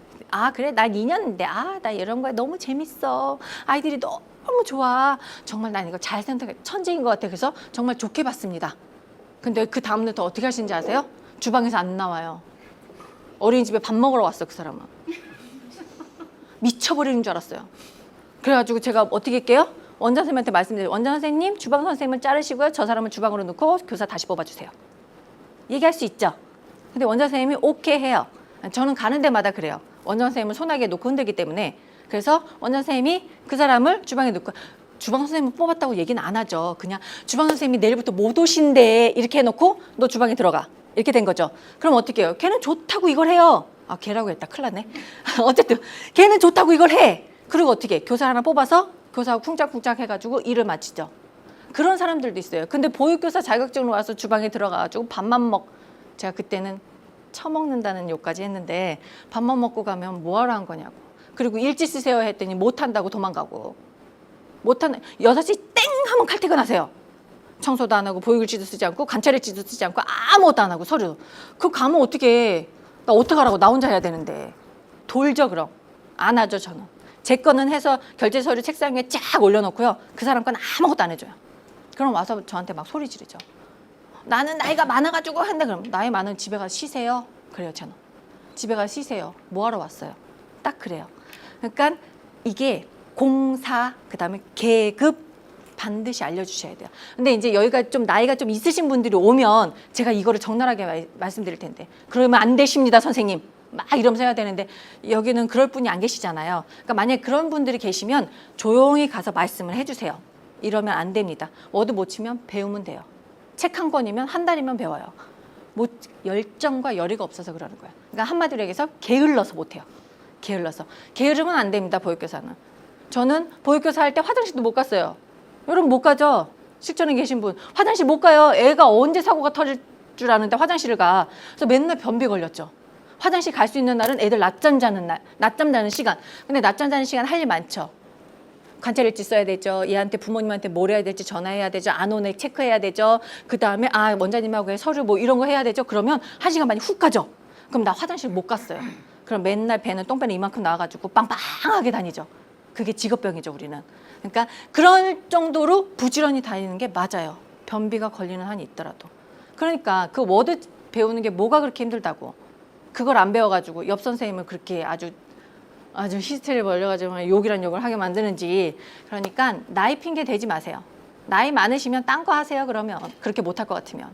그래? 난 2년인데 나 이런 거에 너무 재밌어. 아이들이 너무 좋아. 정말 난 이거 잘 선택해. 천직인 것 같아. 그래서 정말 좋게 봤습니다. 근데 그 다음날 또 어떻게 하시는지 아세요? 주방에서 안 나와요. 어린이집에 밥 먹으러 왔어, 그 사람은. 미쳐버리는 줄 알았어요. 그래가지고 제가 어떻게 할게요? 원장 선생님한테 말씀드려요. 원장 선생님, 주방 선생님을 자르시고요. 저 사람을 주방으로 넣고 교사 다시 뽑아주세요. 얘기할 수 있죠. 근데 원장 선생님이 오케이 해요. 저는 가는 데마다 그래요. 원장 선생님을 소나기에 놓고 흔들기 때문에. 그래서 원장 선생님이 그 사람을 주방에 넣고 주방 선생님을 뽑았다고 얘기는 안 하죠. 그냥 주방 선생님이 내일부터 못 오신대 이렇게 해놓고 너 주방에 들어가. 이렇게 된 거죠. 그럼 어떻게 해요? 걔는 좋다고 이걸 해요. 걔라고 했다. 큰일 났네. 어쨌든 걔는 좋다고 이걸 해. 그리고 어떻게 해? 교사 하나 뽑아서 교사하고 쿵짝쿵짝 해가지고 일을 마치죠. 그런 사람들도 있어요. 근데 보육교사 자격증으로 와서 주방에 들어가가지고 제가 그때는 처먹는다는 욕까지 했는데 밥만 먹고 가면 뭐하러 한 거냐고. 그리고 일지 쓰세요 했더니 못한다고 도망가고. 6시 땡 하면 칼퇴근하세요. 청소도 안 하고 보육일지도 쓰지 않고 관찰일지도 쓰지 않고 아무것도 안 하고 서류. 그거 가면 어떻게 나 어떡하라고. 나 혼자 해야 되는데. 돌죠 그럼. 안 하죠 저는. 제 거는 해서 결제 서류 책상 위에 쫙 올려놓고요. 그 사람 건 아무것도 안 해줘요. 그럼 와서 저한테 막 소리 지르죠. 나는 나이가 많아가지고 한다. 그럼 나이 많으면 집에 가서 쉬세요. 그래요 저는. 집에 가서 쉬세요. 뭐하러 왔어요. 딱 그래요. 그러니까 이게 공사 그다음에 계급 반드시 알려주셔야 돼요. 근데 이제 여기가 좀 나이가 좀 있으신 분들이 오면 제가 이거를 적나라하게 말씀드릴 텐데 그러면 안 되십니다 선생님 막 이러면서 해야 되는데 여기는 그럴 분이 안 계시잖아요. 그러니까 만약에 그런 분들이 계시면 조용히 가서 말씀을 해주세요. 이러면 안 됩니다. 워드 못 치면 배우면 돼요. 책 한 권이면 한 달이면 배워요. 열정과 열의가 없어서 그러는 거예요. 그러니까 한마디로 얘기해서 게을러서 못해요. 게으르면 안 됩니다. 보육교사는. 저는 보육교사 할 때 화장실도 못 갔어요. 여러분 못 가죠? 식전에 계신 분 화장실 못 가요. 애가 언제 사고가 터질 줄 아는데 화장실을 가. 그래서 맨날 변비 걸렸죠. 화장실 갈 수 있는 날은 애들 낮잠 자는 시간. 근데 낮잠 자는 시간 할 일 많죠. 관찰일지 써야 되죠. 얘한테 부모님한테 뭘 해야 될지 전화해야 되죠. 안 오네 체크해야 되죠. 그 다음에 원장님하고의 서류 뭐 이런 거 해야 되죠. 그러면 1시간 반이 훅 가죠. 그럼 나 화장실 못 갔어요. 그럼 맨날 배는 똥배는 이만큼 나와가지고 빵빵하게 다니죠. 그게 직업병이죠, 우리는. 그러니까 그럴 정도로 부지런히 다니는 게 맞아요. 변비가 걸리는 한이 있더라도. 그러니까 그 워드 배우는 게 뭐가 그렇게 힘들다고. 그걸 안 배워가지고 옆 선생님을 그렇게 아주 히스테리를 벌려가지고 욕이란 욕을 하게 만드는지. 그러니까 나이 핑계 대지 마세요. 나이 많으시면 딴 거 하세요. 그러면 그렇게 못할 것 같으면.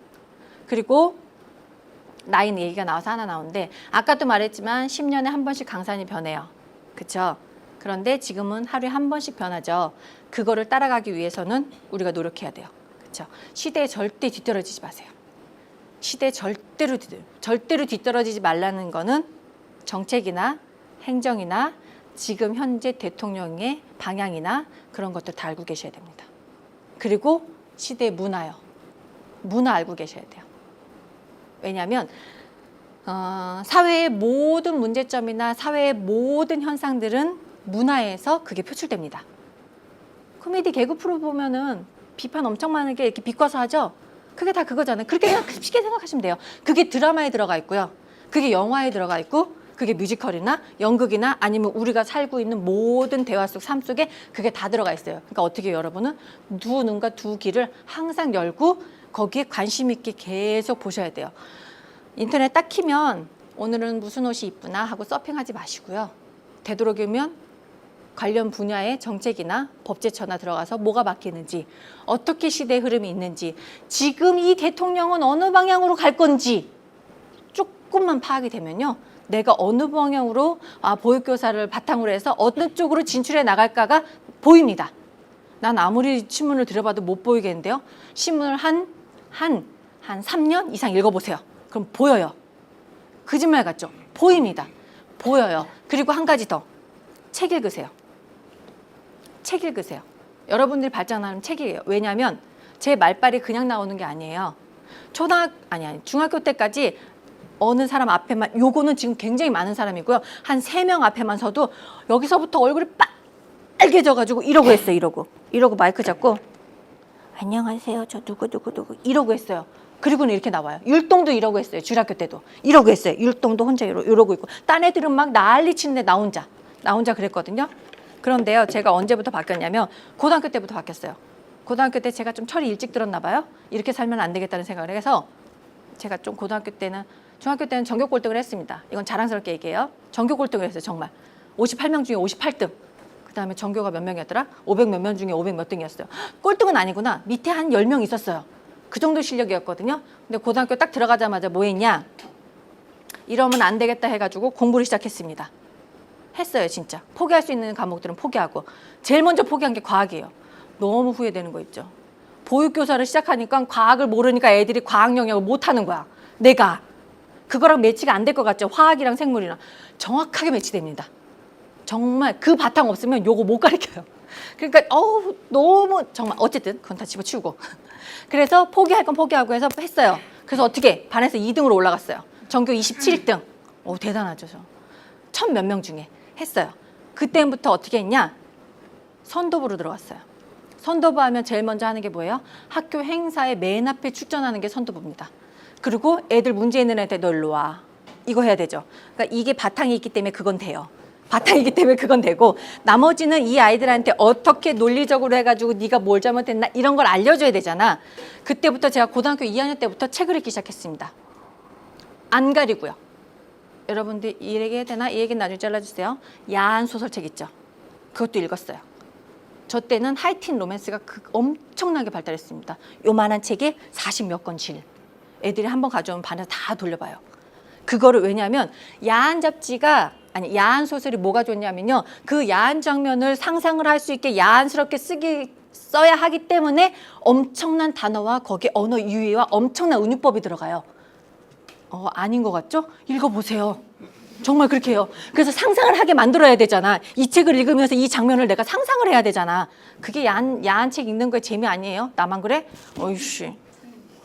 그리고 나이 얘기가 나와서 하나 나오는데 아까도 말했지만 10년에 한 번씩 강산이 변해요. 그렇죠? 그런데 지금은 하루에 한 번씩 변하죠. 그거를 따라가기 위해서는 우리가 노력해야 돼요. 그렇죠? 시대에 절대 뒤떨어지지 마세요. 시대에 절대로 뒤떨어지지 말라는 거는 정책이나 행정이나 지금 현재 대통령의 방향이나 그런 것들 다 알고 계셔야 됩니다. 그리고 시대의 문화요. 문화 알고 계셔야 돼요. 왜냐하면 사회의 모든 문제점이나 사회의 모든 현상들은 문화에서 그게 표출됩니다. 코미디 개그 프로 보면은 비판 엄청 많은 게 이렇게 비꼬아서 하죠. 그게 다 그거잖아요. 그렇게 쉽게 생각하시면 돼요. 그게 드라마에 들어가 있고요. 그게 영화에 들어가 있고 그게 뮤지컬이나 연극이나 아니면 우리가 살고 있는 모든 대화 속 삶 속에 그게 다 들어가 있어요. 그러니까 어떻게 여러분은 두 눈과 두 귀를 항상 열고 거기에 관심 있게 계속 보셔야 돼요. 인터넷 딱 키면 오늘은 무슨 옷이 이쁘나 하고 서핑하지 마시고요. 되도록이면 관련 분야의 정책이나 법제처나 들어가서 뭐가 바뀌는지, 어떻게 시대의 흐름이 있는지, 지금 이 대통령은 어느 방향으로 갈 건지 조금만 파악이 되면요. 내가 어느 방향으로 보육교사를 바탕으로 해서 어느 쪽으로 진출해 나갈까가 보입니다. 난 아무리 신문을 들여봐도 못 보이겠는데요. 신문을 한 3년 이상 읽어보세요. 그럼 보여요. 거짓말 같죠? 보입니다. 보여요. 그리고 한 가지 더. 책 읽으세요. 책 읽으세요. 여러분들이 발전하는 책이에요. 왜냐하면 제 말빨이 그냥 나오는 게 아니에요. 중학교 때까지 어느 사람 앞에만, 요거는 지금 굉장히 많은 사람이고요. 한 3명 앞에만 서도 여기서부터 얼굴이 빨개져가지고 이러고 했어요. 이러고 마이크 잡고 안녕하세요. 저 누구 이러고 했어요. 그리고는 이렇게 나와요. 율동도 이러고 했어요. 중학교 때도 이러고 했어요. 율동도 혼자 이러고 있고 딴 애들은 막 난리 치는데 나 혼자 그랬거든요. 그런데요, 제가 언제부터 바뀌었냐면 고등학교 때부터 바뀌었어요. 고등학교 때 제가 좀 철이 일찍 들었나 봐요. 이렇게 살면 안 되겠다는 생각을 해서 제가 좀 중학교 때는 전교 꼴등을 했습니다. 이건 자랑스럽게 얘기해요. 전교 꼴등을 했어요. 정말 58명 중에 58등. 그다음에 전교가 몇 명이었더라? 500 몇 명 중에 500 몇 등이었어요. 꼴등은 아니구나. 밑에 한 10명 있었어요. 그 정도 실력이었거든요. 근데 고등학교 딱 들어가자마자 뭐 했냐? 이러면 안 되겠다 해가지고 공부를 시작했습니다. 했어요, 진짜. 포기할 수 있는 과목들은 포기하고. 제일 먼저 포기한 게 과학이에요. 너무 후회되는 거 있죠. 보육교사를 시작하니까 과학을 모르니까 애들이 과학 영역을 못하는 거야. 내가. 그거랑 매치가 안 될 것 같죠. 화학이랑 생물이랑. 정확하게 매치됩니다. 정말 그 바탕 없으면 요거 못 가르쳐요. 그러니까 너무 정말 어쨌든 그건 다 집어치우고. 그래서 포기할 건 포기하고 해서 했어요. 그래서 어떻게 반에서 2등으로 올라갔어요. 전교 27등. 오, 대단하죠. 1000 몇 명 중에 했어요. 그때부터 어떻게 했냐? 선도부로 들어갔어요. 선도부 하면 제일 먼저 하는 게 뭐예요? 학교 행사에 맨 앞에 출전하는 게 선도부입니다. 그리고 애들 문제 있는 애들 너 일로 와. 이거 해야 되죠. 그러니까 이게 바탕이 있기 때문에 그건 돼요. 바탕이기 때문에 그건 되고 나머지는 이 아이들한테 어떻게 논리적으로 해가지고 네가 뭘 잘못했나 이런 걸 알려줘야 되잖아. 그때부터 제가 고등학교 2학년 때부터 책을 읽기 시작했습니다. 안 가리고요. 여러분들 이 얘기 해야 되나? 이 얘기는 나중에 잘라주세요. 야한 소설책 있죠. 그것도 읽었어요. 저 때는 하이틴 로맨스가 엄청나게 발달했습니다. 요만한 책에 40 몇 권 질. 애들이 한번 가져오면 반에서 다 돌려봐요. 그거를 왜냐하면 야한 소설이 뭐가 좋냐면요. 그 야한 장면을 상상을 할 수 있게 야한스럽게 써야 하기 때문에 엄청난 단어와 거기에 언어 유희와 엄청난 은유법이 들어가요. 아닌 것 같죠? 읽어보세요. 정말 그렇게 해요. 그래서 상상을 하게 만들어야 되잖아. 이 책을 읽으면서 이 장면을 내가 상상을 해야 되잖아. 그게 야한 책 읽는 거의 재미 아니에요? 나만 그래? 어이씨.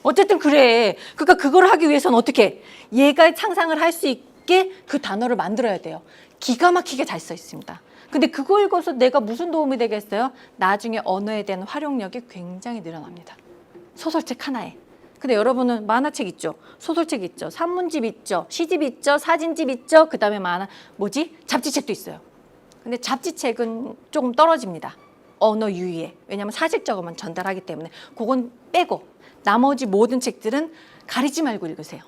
어쨌든 그래. 그러니까 그걸 하기 위해서는 어떻게? 얘가 상상을 할 수 있게 그 단어를 만들어야 돼요. 기가 막히게 잘 써 있습니다. 근데 그거 읽어서 내가 무슨 도움이 되겠어요? 나중에 언어에 대한 활용력이 굉장히 늘어납니다. 소설책 하나에. 근데 여러분은 만화책 있죠? 소설책 있죠? 산문집 있죠? 시집 있죠? 사진집 있죠? 그 다음에 잡지책도 있어요. 근데 잡지책은 조금 떨어집니다. 언어 유희에. 왜냐하면 사실적으로만 전달하기 때문에 그건 빼고 나머지 모든 책들은 가리지 말고 읽으세요.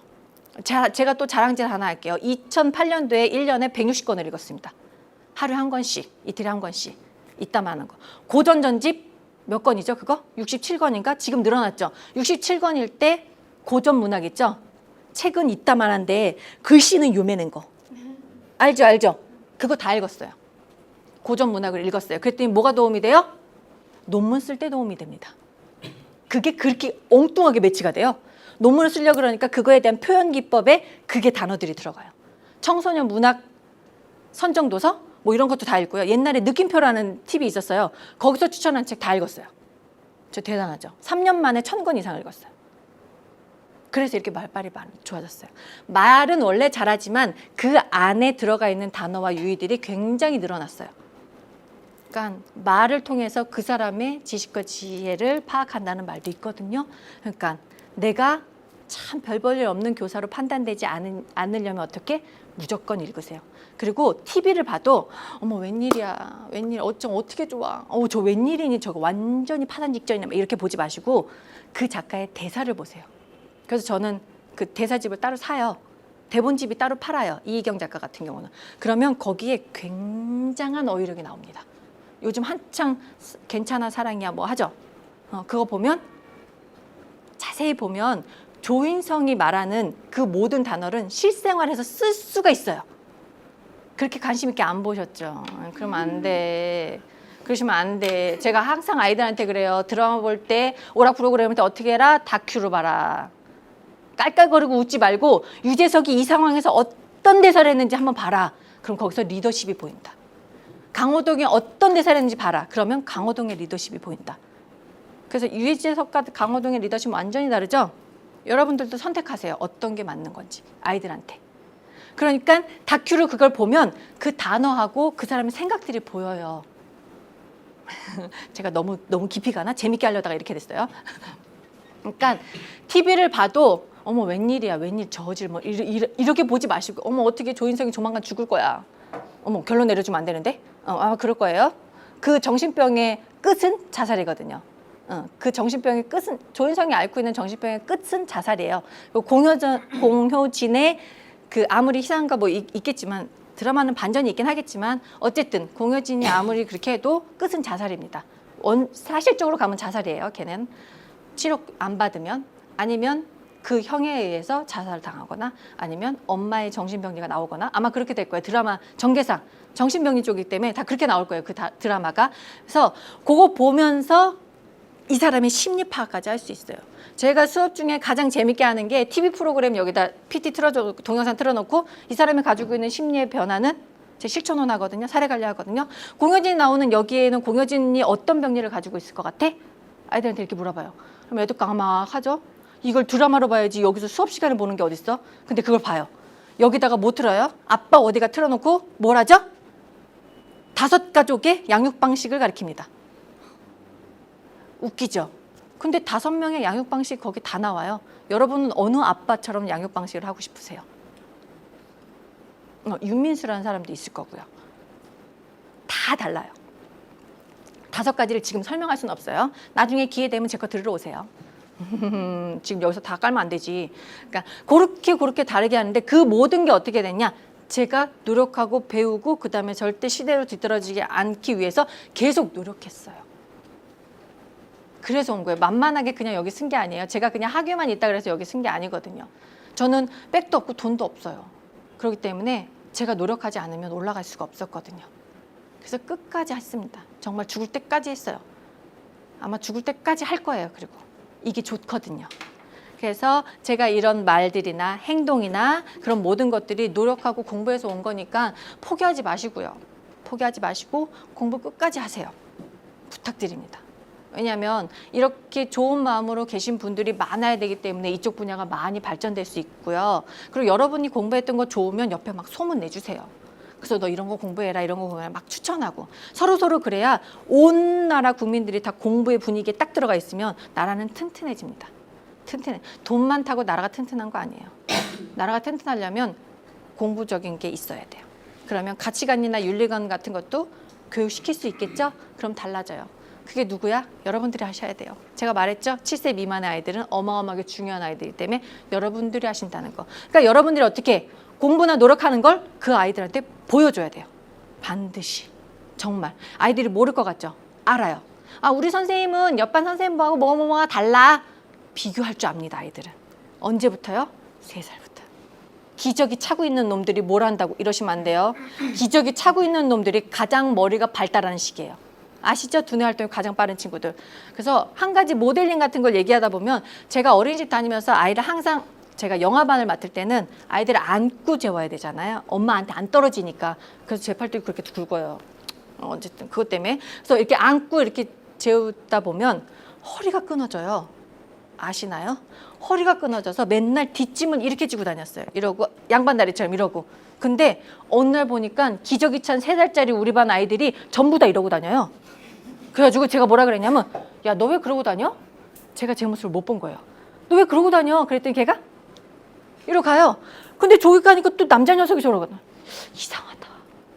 제가 또 자랑질 하나 할게요. 2008년도에 1년에 160권을 읽었습니다. 하루에 한 권씩, 이틀에 한 권씩. 이따만한 거. 고전 전집 몇 권이죠? 그거? 67권인가? 지금 늘어났죠? 67권일 때 고전 문학 있죠? 책은 이따만한데 글씨는 요매는 거. 알죠? 그거 다 읽었어요. 고전 문학을 읽었어요. 그랬더니 뭐가 도움이 돼요? 논문 쓸 때 도움이 됩니다. 그게 그렇게 엉뚱하게 매치가 돼요. 논문을 쓰려고 그러니까 그거에 대한 표현 기법에 그게 단어들이 들어가요. 청소년 문학 선정도서 뭐 이런 것도 다 읽고요. 옛날에 느낌표라는 팁이 있었어요. 거기서 추천한 책 다 읽었어요. 저 대단하죠. 3년 만에 1000권 이상 읽었어요. 그래서 이렇게 말빨이 좋아졌어요. 말은 원래 잘하지만 그 안에 들어가 있는 단어와 유희들이 굉장히 늘어났어요. 그러니까 말을 통해서 그 사람의 지식과 지혜를 파악한다는 말도 있거든요. 그러니까 내가 참 별 볼 일 없는 교사로 판단되지 않으려면 어떻게? 무조건 읽으세요. 그리고 TV를 봐도 어머 웬일이야, 웬일 어쩜 어떻게 좋아, 저 웬일이니 저거 완전히 파산 직전이냐 이렇게 보지 마시고 그 작가의 대사를 보세요. 그래서 저는 그 대사집을 따로 사요. 대본집이 따로 팔아요. 이희경 작가 같은 경우는. 그러면 거기에 굉장한 어휘력이 나옵니다. 요즘 한창 괜찮아 사랑이야 뭐 하죠. 그거 보면 자세히 보면 조인성이 말하는 그 모든 단어는 실생활에서 쓸 수가 있어요. 그렇게 관심 있게 안 보셨죠? 그러면 안 돼. 그러시면 안 돼. 제가 항상 아이들한테 그래요. 드라마 볼 때 오락 프로그램 할 때 어떻게 해라? 다큐로 봐라. 깔깔거리고 웃지 말고 유재석이 이 상황에서 어떤 대사를 했는지 한번 봐라. 그럼 거기서 리더십이 보인다. 강호동이 어떤 대사를 했는지 봐라. 그러면 강호동의 리더십이 보인다. 그래서 유재석과 강호동의 리더십은 완전히 다르죠? 여러분들도 선택하세요. 어떤 게 맞는 건지 아이들한테. 그러니까 다큐로 그걸 보면 그 단어하고 그 사람의 생각들이 보여요. 제가 너무 깊이 가나? 재밌게 하려다가 이렇게 됐어요. 그러니까 TV를 봐도 어머 웬일이야, 웬일 저질 뭐 이렇게 보지 마시고 어머 어떻게 조인성이 조만간 죽을 거야. 어머 결론 내려주면 안 되는데? 아마 그럴 거예요. 그 정신병의 끝은 자살이거든요. 그 정신병의 끝은 조인성이 앓고 있는 정신병의 끝은 자살이에요. 공효진의 그 아무리 희생과 뭐 있겠지만 드라마는 반전이 있긴 하겠지만 어쨌든 공효진이 아무리 그렇게 해도 끝은 자살입니다. 사실적으로 가면 자살이에요. 걔는 치료 안 받으면 아니면 그 형에 의해서 자살을 당하거나 아니면 엄마의 정신병리가 나오거나 아마 그렇게 될 거예요. 드라마 전개상 정신병리 쪽이기 때문에 다 그렇게 나올 거예요. 그 드라마가. 그래서 그거 보면서 이 사람의 심리 파악까지 할 수 있어요. 제가 수업 중에 가장 재밌게 하는 게 TV 프로그램 여기다 PT 틀어줘 동영상 틀어놓고 이 사람이 가지고 있는 심리의 변화는 제 실천원 하거든요. 사례 관리하거든요. 공효진이 나오는 여기에는 공효진이 어떤 병리를 가지고 있을 것 같아? 아이들한테 이렇게 물어봐요. 그럼 애들 깜빡하죠. 이걸 드라마로 봐야지 여기서 수업 시간에 보는 게 어딨어? 근데 그걸 봐요. 여기다가 뭐 틀어요? 아빠 어디가 틀어놓고 뭘 하죠? 5가족의 양육 방식을 가리킵니다. 웃기죠? 근데 5명의 양육 방식 거기 다 나와요. 여러분은 어느 아빠처럼 양육 방식을 하고 싶으세요? 윤민수라는 사람도 있을 거고요. 다 달라요. 5가지를 지금 설명할 수는 없어요. 나중에 기회 되면 제 거 들으러 오세요. 지금 여기서 다 깔면 안 되지. 그러니까 그렇게 다르게 하는데 그 모든 게 어떻게 됐냐? 제가 노력하고 배우고 그다음에 절대 시대로 뒤떨어지지 않기 위해서 계속 노력했어요. 그래서 온 거예요. 만만하게 그냥 여기 쓴 게 아니에요. 제가 그냥 학위만 있다 그래서 여기 쓴 게 아니거든요. 저는 백도 없고 돈도 없어요. 그렇기 때문에 제가 노력하지 않으면 올라갈 수가 없었거든요. 그래서 끝까지 했습니다. 정말 죽을 때까지 했어요. 아마 죽을 때까지 할 거예요. 그리고 이게 좋거든요. 그래서 제가 이런 말들이나 행동이나 그런 모든 것들이 노력하고 공부해서 온 거니까 포기하지 마시고요. 포기하지 마시고 공부 끝까지 하세요. 부탁드립니다. 왜냐하면 이렇게 좋은 마음으로 계신 분들이 많아야 되기 때문에 이쪽 분야가 많이 발전될 수 있고요. 그리고 여러분이 공부했던 거 좋으면 옆에 막 소문 내주세요. 그래서 너 이런 거 공부해라, 이런 거 공부해라 막 추천하고 서로 그래야 온 나라 국민들이 다 공부의 분위기에 딱 들어가 있으면 나라는 튼튼해집니다. 튼튼해. 돈 많다고 나라가 튼튼한 거 아니에요. 나라가 튼튼하려면 공부적인 게 있어야 돼요. 그러면 가치관이나 윤리관 같은 것도 교육시킬 수 있겠죠? 그럼 달라져요. 그게 누구야? 여러분들이 하셔야 돼요. 제가 말했죠? 7세 미만의 아이들은 어마어마하게 중요한 아이들이기 때문에 여러분들이 하신다는 거. 그러니까 여러분들이 어떻게 공부나 노력하는 걸 그 아이들한테 보여줘야 돼요. 반드시. 정말. 아이들이 모를 것 같죠? 알아요. 아, 우리 선생님은 옆반 선생님하고 뭐가 달라. 비교할 줄 압니다, 아이들은. 언제부터요? 3살부터. 기저귀 차고 있는 놈들이 뭘 한다고 이러시면 안 돼요. 기저귀 차고 있는 놈들이 가장 머리가 발달하는 시기예요. 아시죠? 두뇌 활동이 가장 빠른 친구들. 그래서 한 가지 모델링 같은 걸 얘기하다 보면 제가 어린이집 다니면서 아이를 항상 제가 영화반을 맡을 때는 아이들을 안고 재워야 되잖아요. 엄마한테 안 떨어지니까. 그래서 제 팔뚝이 그렇게 굵어요. 어쨌든 그것 때문에. 그래서 이렇게 안고 이렇게 재우다 보면 허리가 끊어져요. 아시나요? 허리가 끊어져서 맨날 뒷짐을 이렇게 지고 다녔어요. 이러고 양반다리처럼 이러고. 근데 어느 날 보니까 기저귀 찬 3살짜리 우리 반 아이들이 전부 다 이러고 다녀요. 그래가지고 제가 뭐라 그랬냐면 야, 너 왜 그러고 다녀? 제가 제 모습을 못 본 거예요. 너 왜 그러고 다녀? 그랬더니 걔가 이러고 가요. 근데 저기 가니까 또 남자 녀석이 저러고 다녀. 이상하다.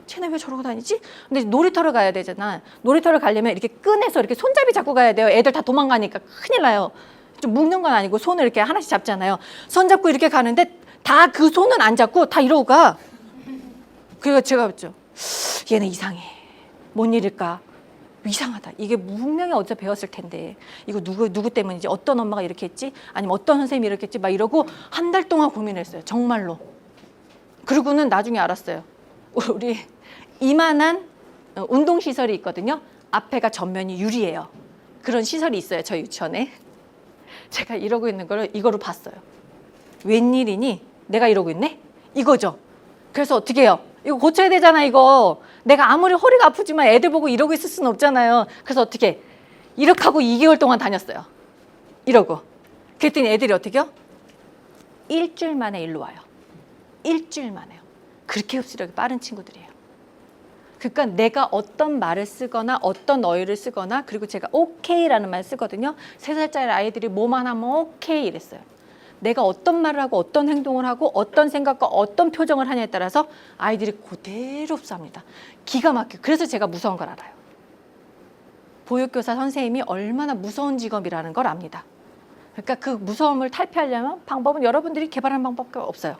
쟤네 왜 저러고 다니지? 근데 놀이터를 가야 되잖아. 놀이터를 가려면 이렇게 끈해서 이렇게 손잡이 잡고 가야 돼요. 애들 다 도망가니까 큰일 나요. 좀 묶는 건 아니고 손을 이렇게 하나씩 잡잖아요. 손 잡고 이렇게 가는데 다 그 손은 안 잡고 다 이러고 가. 그래서 제가 봤죠. 얘네 이상해. 뭔 일일까? 이상하다. 이게 분명히 어디서 배웠을 텐데 이거 누구 때문이지? 어떤 엄마가 이렇게 했지? 아니면 어떤 선생님이 이렇게 했지? 막 이러고 한 달 동안 고민했어요. 정말로. 그리고는 나중에 알았어요. 우리 이만한 운동시설이 있거든요. 앞에가 전면이 유리예요. 그런 시설이 있어요. 저희 유치원에. 제가 이러고 있는 걸 이거로 봤어요. 웬일이니? 내가 이러고 있네? 이거죠. 그래서 어떻게 해요? 이거 고쳐야 되잖아, 이거. 내가 아무리 허리가 아프지만 애들 보고 이러고 있을 수는 없잖아요. 그래서 어떻게 해? 이렇게 하고 2개월 동안 다녔어요. 이러고. 그랬더니 애들이 어떻게 해요? 일주일 만에 일로 와요. 일주일 만에요. 그렇게 흡수력이 빠른 친구들이에요. 그러니까 내가 어떤 말을 쓰거나 어떤 어휘를 쓰거나 그리고 제가 오케이라는 말 쓰거든요. 3살짜리 아이들이 뭐만 하면 오케이 이랬어요. 내가 어떤 말을 하고 어떤 행동을 하고 어떤 생각과 어떤 표정을 하냐에 따라서 아이들이 그대로 흡수합니다. 기가 막혀요. 그래서 제가 무서운 걸 알아요. 보육교사 선생님이 얼마나 무서운 직업이라는 걸 압니다. 그러니까 그 무서움을 탈피하려면 방법은 여러분들이 개발한 방법밖에 없어요.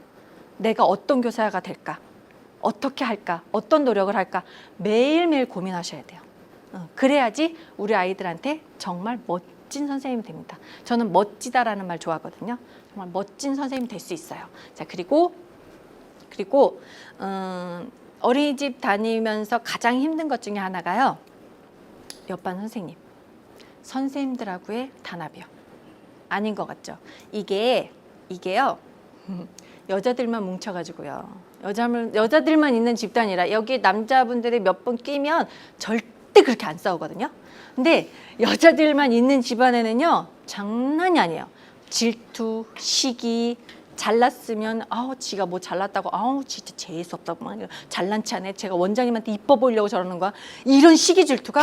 내가 어떤 교사가 될까? 어떻게 할까? 어떤 노력을 할까? 매일매일 고민하셔야 돼요. 그래야지 우리 아이들한테 정말 멋진 선생님이 됩니다. 저는 멋지다라는 말 좋아하거든요. 정말 멋진 선생님이 될 수 있어요. 자, 그리고 어린이집 다니면서 가장 힘든 것 중에 하나가요. 옆반 선생님들하고의 단합이요. 아닌 것 같죠? 이게요. 여자들만 뭉쳐가지고요. 여자들만 있는 집단이라 여기 남자분들이 몇 분 끼면 절대 그렇게 안 싸우거든요. 근데 여자들만 있는 집안에는요. 장난이 아니에요. 질투, 시기, 잘났으면 아우 지가 뭐 잘났다고 아우 진짜 재수 없다고 잘난 체 하네. 제가 원장님한테 이뻐 보이려고 저러는 거야. 이런 시기 질투가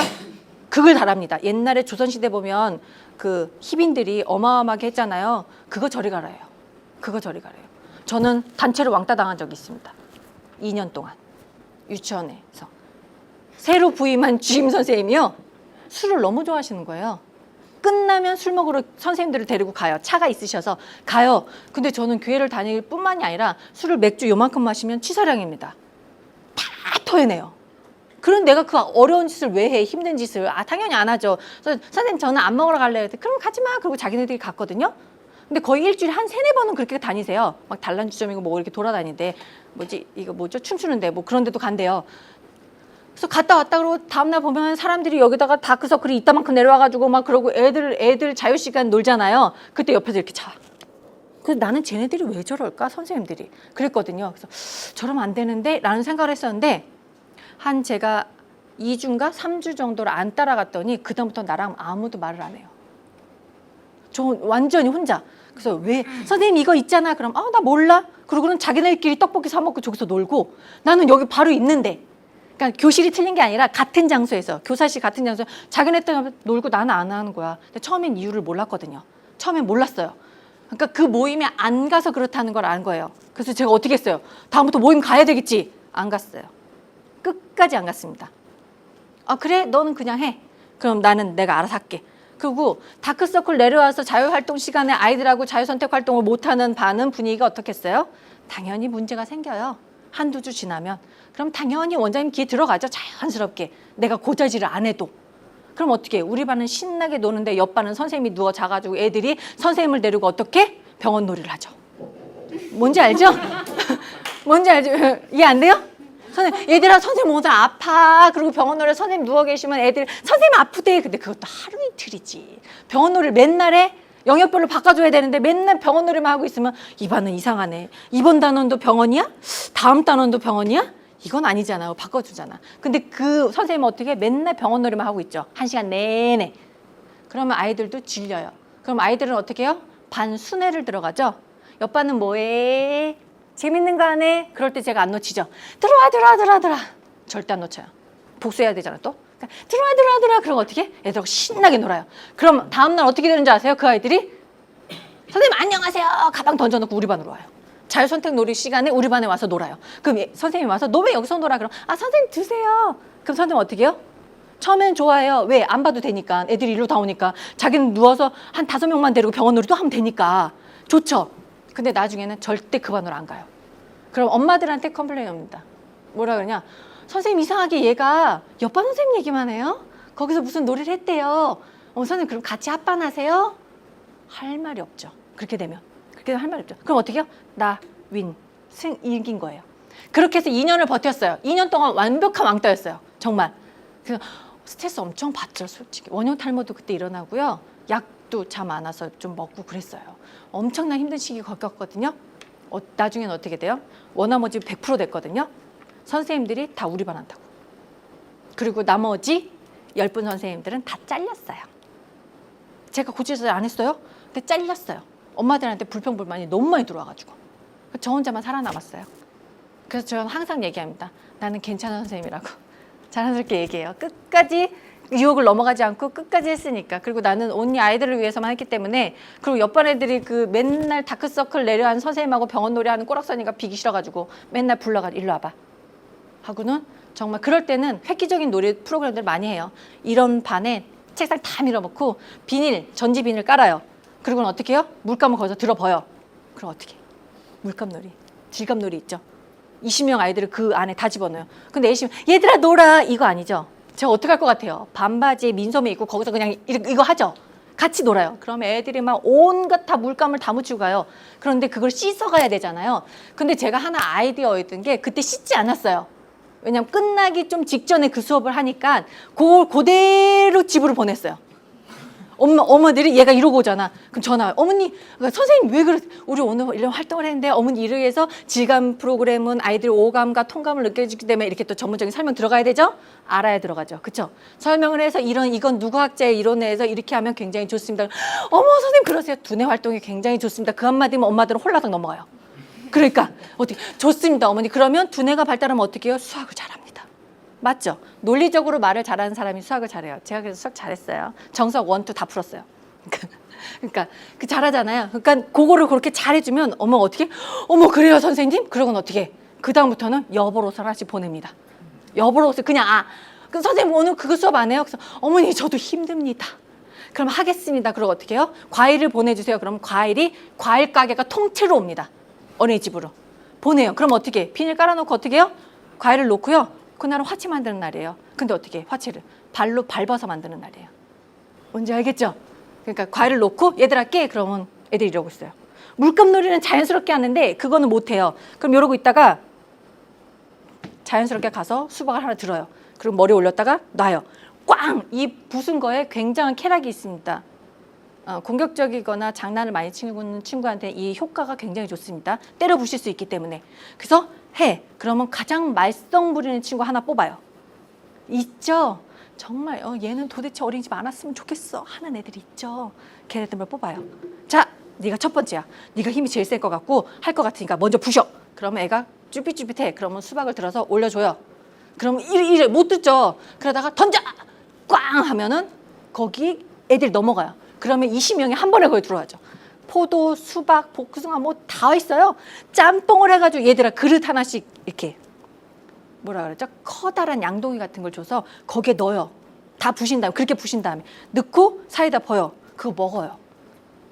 그걸 달합니다. 옛날에 조선시대 보면 그 희빈들이 어마어마하게 했잖아요. 그거 저리 가라예요. 그거 저리 가라예요. 저는 단체로 왕따 당한 적이 있습니다. 2년 동안 유치원에서 새로 부임한 주임 선생님이요. 술을 너무 좋아하시는 거예요. 끝나면 술 먹으러 선생님들을 데리고 가요. 차가 있으셔서 가요. 근데 저는 교회를 다닐 뿐만이 아니라 술을 맥주 요만큼 마시면 취사량입니다. 다 토해내요. 그런 내가 그 어려운 짓을 왜 해? 힘든 짓을. 당연히 안 하죠. 그래서 선생님 저는 안 먹으러 갈래요. 그럼 가지 마. 그리고 자기네들이 갔거든요. 근데 거의 일주일에 한 3-4번은 그렇게 다니세요. 막 단란주점이고 뭐 이렇게 돌아다니는데 이거 뭐죠? 춤추는데 뭐 그런 데도 간대요. 그래서 갔다 왔다 그러고 다음날 보면 사람들이 여기다가 다크서클이 이따만큼 내려와가지고 막 그러고 애들 자유시간 놀잖아요. 그때 옆에서 이렇게 자. 그래서 나는 쟤네들이 왜 저럴까? 선생님들이. 그랬거든요. 그래서 저러면 안 되는데 라는 생각을 했었는데 한 제가 2주인가 3주 정도를 안 따라갔더니 그다음부터 나랑 아무도 말을 안 해요. 저 완전히 혼자. 그래서 왜 선생님 이거 있잖아. 그럼 나 몰라. 그러고는 자기네들끼리 떡볶이 사 먹고 저기서 놀고 나는 여기 바로 있는데. 그러니까 교실이 틀린 게 아니라 같은 장소에서 교사실 같은 장소에 자기네들 놀고 나는 안 하는 거야. 근데 처음엔 이유를 몰랐거든요. 처음엔 몰랐어요. 그러니까 그 모임에 안 가서 그렇다는 걸 안 거예요. 그래서 제가 어떻게 했어요? 다음부터 모임 가야 되겠지. 안 갔어요. 끝까지 안 갔습니다. 아 그래? 너는 그냥 해. 그럼 나는 내가 알아서 할게. 그리고 다크서클 내려와서 자유활동 시간에 아이들하고 자유선택 활동을 못하는 반은 분위기가 어떻겠어요? 당연히 문제가 생겨요. 한두 주 지나면. 그럼 당연히 원장님 귀에 들어가죠. 자연스럽게. 내가 고자질을 안 해도. 그럼 어떻게 해? 우리 반은 신나게 노는데 옆 반은 선생님이 누워 자가지고 애들이 선생님을 데리고 어떻게? 병원 놀이를 하죠. 뭔지 알죠? 뭔지 알죠? 이해 안 돼요? 선생님, 얘들아 선생님 오늘 아파. 그리고 병원 놀이 선생님 누워 계시면 애들 선생님 아프대. 근데 그것도 하루 이틀이지. 병원 놀이를 맨날 해? 영역별로 바꿔줘야 되는데 맨날 병원 놀이만 하고 있으면 이 반은 이상하네. 이번 단원도 병원이야? 다음 단원도 병원이야? 이건 아니잖아요. 바꿔주잖아. 근데 그 선생님은 어떻게 맨날 병원 놀이만 하고 있죠. 1시간 내내. 그러면 아이들도 질려요. 그럼 아이들은 어떻게 해요? 반 순회를 들어가죠. 옆반은 뭐해? 재밌는 거 안 해? 그럴 때 제가 안 놓치죠. 들어와. 절대 안 놓쳐요. 복수해야 되잖아 또. 그러니까 들어와. 그럼 어떻게? 애들하고 신나게 놀아요. 그럼 다음날 어떻게 되는지 아세요? 그 아이들이 선생님 안녕하세요. 가방 던져놓고 우리 반으로 와요. 자유선택 놀이 시간에 우리 반에 와서 놀아요. 그럼 선생님이 와서 너 왜 여기서 놀아? 그럼 아 선생님 드세요. 그럼 선생님 어떻게 해요? 처음엔 좋아해요. 왜? 안 봐도 되니까. 애들이 일로 다 오니까. 자기는 누워서 한 5명만 데리고 병원 놀이도 하면 되니까. 좋죠. 근데 나중에는 절대 그 반으로 안 가요. 그럼 엄마들한테 컴플레인 옵니다. 뭐라 그러냐? 선생님 이상하게 얘가 옆반 선생님 얘기만 해요? 거기서 무슨 놀이를 했대요. 선생님 그럼 같이 합반하세요? 할 말이 없죠. 그렇게 되면. 그렇게 할 말이 없죠. 그럼 어떻게 해요? 나 윈, 승, 이긴 거예요. 그렇게 해서 2년을 버텼어요. 2년 동안 완벽한 왕따였어요. 정말. 그래서 스트레스 엄청 받죠, 솔직히. 원형 탈모도 그때 일어나고요. 약도 잠 안 와서 좀 먹고 그랬어요. 엄청난 힘든 시기 겪었거든요. 나중에는 어떻게 돼요? 원화 모집 100% 됐거든요. 선생님들이 다 우리 반 한다고. 그리고 나머지 10분 선생님들은 다 잘렸어요. 제가 고치질 안 했어요. 근데 잘렸어요. 엄마들한테 불평불만이 너무 많이 들어와가지고. 저 혼자만 살아남았어요. 그래서 저는 항상 얘기합니다. 나는 괜찮은 선생님이라고. 자연스럽게 얘기해요. 끝까지 유혹을 넘어가지 않고 끝까지 했으니까. 그리고 나는 온리 아이들을 위해서만 했기 때문에. 그리고 옆반 애들이 그 맨날 다크서클 내려한 선생님하고 병원 놀이하는 꼬락서니까 비기 싫어가지고 맨날 불러가지고 일로 와봐 하고는 정말 그럴 때는 획기적인 놀이 프로그램들 많이 해요. 이런 반에 책상 다 밀어놓고 비닐, 전지 비닐 깔아요. 그리고는 어떻게 해요? 물감을 거기서 들어버요. 그럼 어떻게 해요? 물감놀이, 질감놀이 있죠. 20명 아이들을 그 안에 다 집어넣어요. 근데 얘들아 놀아 이거 아니죠. 제가 어떻게 할 것 같아요? 반바지에 민소매 입고 거기서 그냥 이거 하죠. 같이 놀아요. 그러면 애들이 막 온갖 다 물감을 다 묻히고 가요. 그런데 그걸 씻어가야 되잖아요. 근데 제가 하나 아이디어였던 게 그때 씻지 않았어요. 왜냐면 끝나기 좀 직전에 그 수업을 하니까 그걸 그대로 집으로 보냈어요. 어머들이 얘가 이러고 오잖아. 그럼 전화. 어머니, 선생님 왜 그래? 우리 오늘 이런 활동을 했는데 어머니 이를 위해서 질감 프로그램은 아이들 오감과 통감을 느껴주기 때문에 이렇게 또 전문적인 설명 들어가야 되죠? 알아야 들어가죠. 그쵸? 설명을 해서 이건 누구 학자의 이론에서 이렇게 하면 굉장히 좋습니다. 어머, 선생님 그러세요. 두뇌 활동이 굉장히 좋습니다. 그 한마디면 엄마들은 홀라당 넘어가요. 그러니까 어떻게 좋습니다. 어머니 그러면 두뇌가 발달하면 어떻게 해요? 수학을 잘합니다. 맞죠? 논리적으로 말을 잘하는 사람이 수학을 잘해요. 제가 그래서 수학 잘했어요. 정석 1, 2 다 풀었어요. 그러니까 그 잘하잖아요. 그러니까 그거를 그렇게 잘해주면 어머 어떻게? 어머 그래요 선생님? 그러고는 어떻게? 그 다음부터는 여보로서 하나씩 보냅니다. 여보로서 그냥 그 선생님 오늘 그거 수업 안 해요? 그래서 어머니 저도 힘듭니다. 그럼 하겠습니다. 그러고 어떻게 해요? 과일을 보내주세요. 그럼 과일 가게가 통째로 옵니다. 어린이집으로 보내요. 그럼 어떻게? 비닐 깔아놓고 어떻게 해요? 과일을 놓고요. 그날은 화채 만드는 날이에요. 근데 어떻게 해? 화채를 발로 밟아서 만드는 날이에요. 뭔지 알겠죠? 그러니까 과일을 놓고 얘들아 깨 그러면 애들이 이러고 있어요. 물감놀이는 자연스럽게 하는데 그거는 못해요. 그럼 이러고 있다가 자연스럽게 가서 수박을 하나 들어요. 그리고 머리 올렸다가 놔요. 꽝! 이 부순 거에 굉장한 쾌락이 있습니다. 공격적이거나 장난을 많이 치는 친구한테 이 효과가 굉장히 좋습니다. 때려 부실 수 있기 때문에. 그래서 해. 그러면 가장 말썽 부리는 친구 하나 뽑아요. 있죠? 정말 얘는 도대체 어린이집 안 왔으면 좋겠어 하는 애들이 있죠. 걔네들을 뽑아요. 자, 네가 첫 번째야. 네가 힘이 제일 센 것 같고 할 것 같으니까 먼저 부셔. 그러면 애가 쭈삣쭈삣해. 그러면 수박을 들어서 올려줘요. 그러면 이래 못 듣죠. 그러다가 던져! 꽝! 하면은 거기 애들이 넘어가요. 그러면 20명이 한 번에 거기 들어가죠. 포도, 수박, 복숭아 뭐 다 있어요. 짬뽕을 해가지고 얘들아 그릇 하나씩 이렇게 뭐라 그러죠? 커다란 양동이 같은 걸 줘서 거기에 넣어요. 다 부신 다음에, 그렇게 부신 다음에 넣고 사이다 버요. 그거 먹어요.